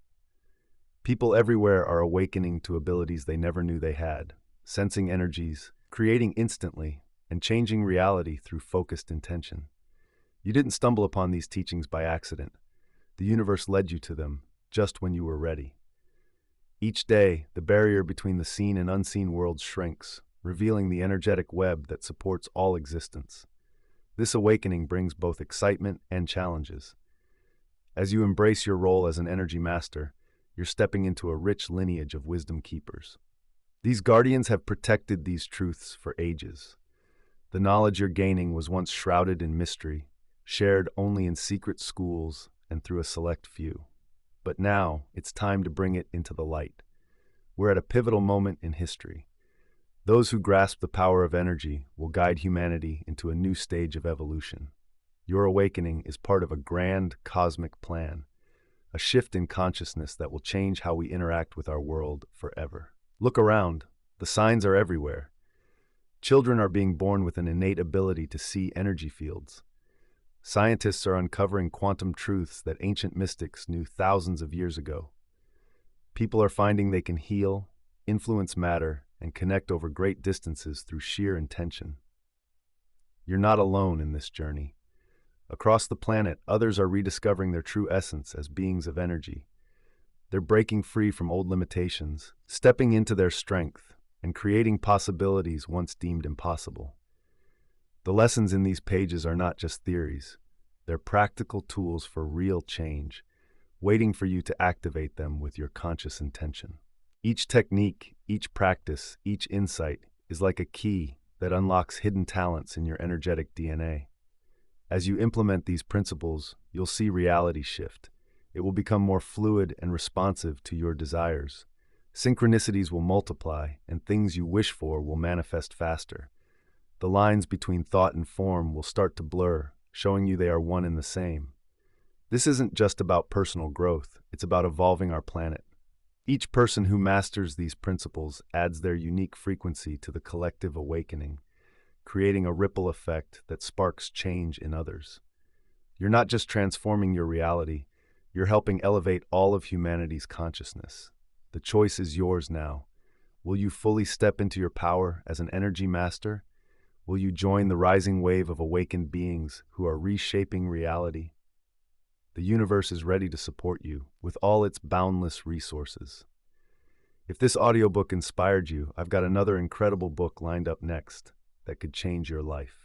People everywhere are awakening to abilities they never knew they had, sensing energies, creating instantly, and changing reality through focused intention. You didn't stumble upon these teachings by accident. The universe led you to them just when you were ready. Each day, the barrier between the seen and unseen worlds shrinks, revealing the energetic web that supports all existence. This awakening brings both excitement and challenges. As you embrace your role as an energy master, you're stepping into a rich lineage of wisdom keepers. These guardians have protected these truths for ages. The knowledge you're gaining was once shrouded in mystery, shared only in secret schools and through a select few. But now, it's time to bring it into the light. We're at a pivotal moment in history. Those who grasp the power of energy will guide humanity into a new stage of evolution. Your awakening is part of a grand cosmic plan, a shift in consciousness that will change how we interact with our world forever. Look around. The signs are everywhere. Children are being born with an innate ability to see energy fields. Scientists are uncovering quantum truths that ancient mystics knew thousands of years ago. People are finding they can heal, influence matter, and connect over great distances through sheer intention. You're not alone in this journey. Across the planet, others are rediscovering their true essence as beings of energy. They're breaking free from old limitations, stepping into their strength, and creating possibilities once deemed impossible. The lessons in these pages are not just theories. They're practical tools for real change, waiting for you to activate them with your conscious intention. Each technique, each practice, each insight is like a key that unlocks hidden talents in your energetic DNA. As you implement these principles, you'll see reality shift. It will become more fluid and responsive to your desires. Synchronicities will multiply, and things you wish for will manifest faster. The lines between thought and form will start to blur, showing you they are one and the same. This isn't just about personal growth, it's about evolving our planet. Each person who masters these principles adds their unique frequency to the collective awakening, creating a ripple effect that sparks change in others. You're not just transforming your reality, you're helping elevate all of humanity's consciousness. The choice is yours now. Will you fully step into your power as an energy master? Will you join the rising wave of awakened beings who are reshaping reality? The universe is ready to support you with all its boundless resources. If this audiobook inspired you, I've got another incredible book lined up next that could change your life.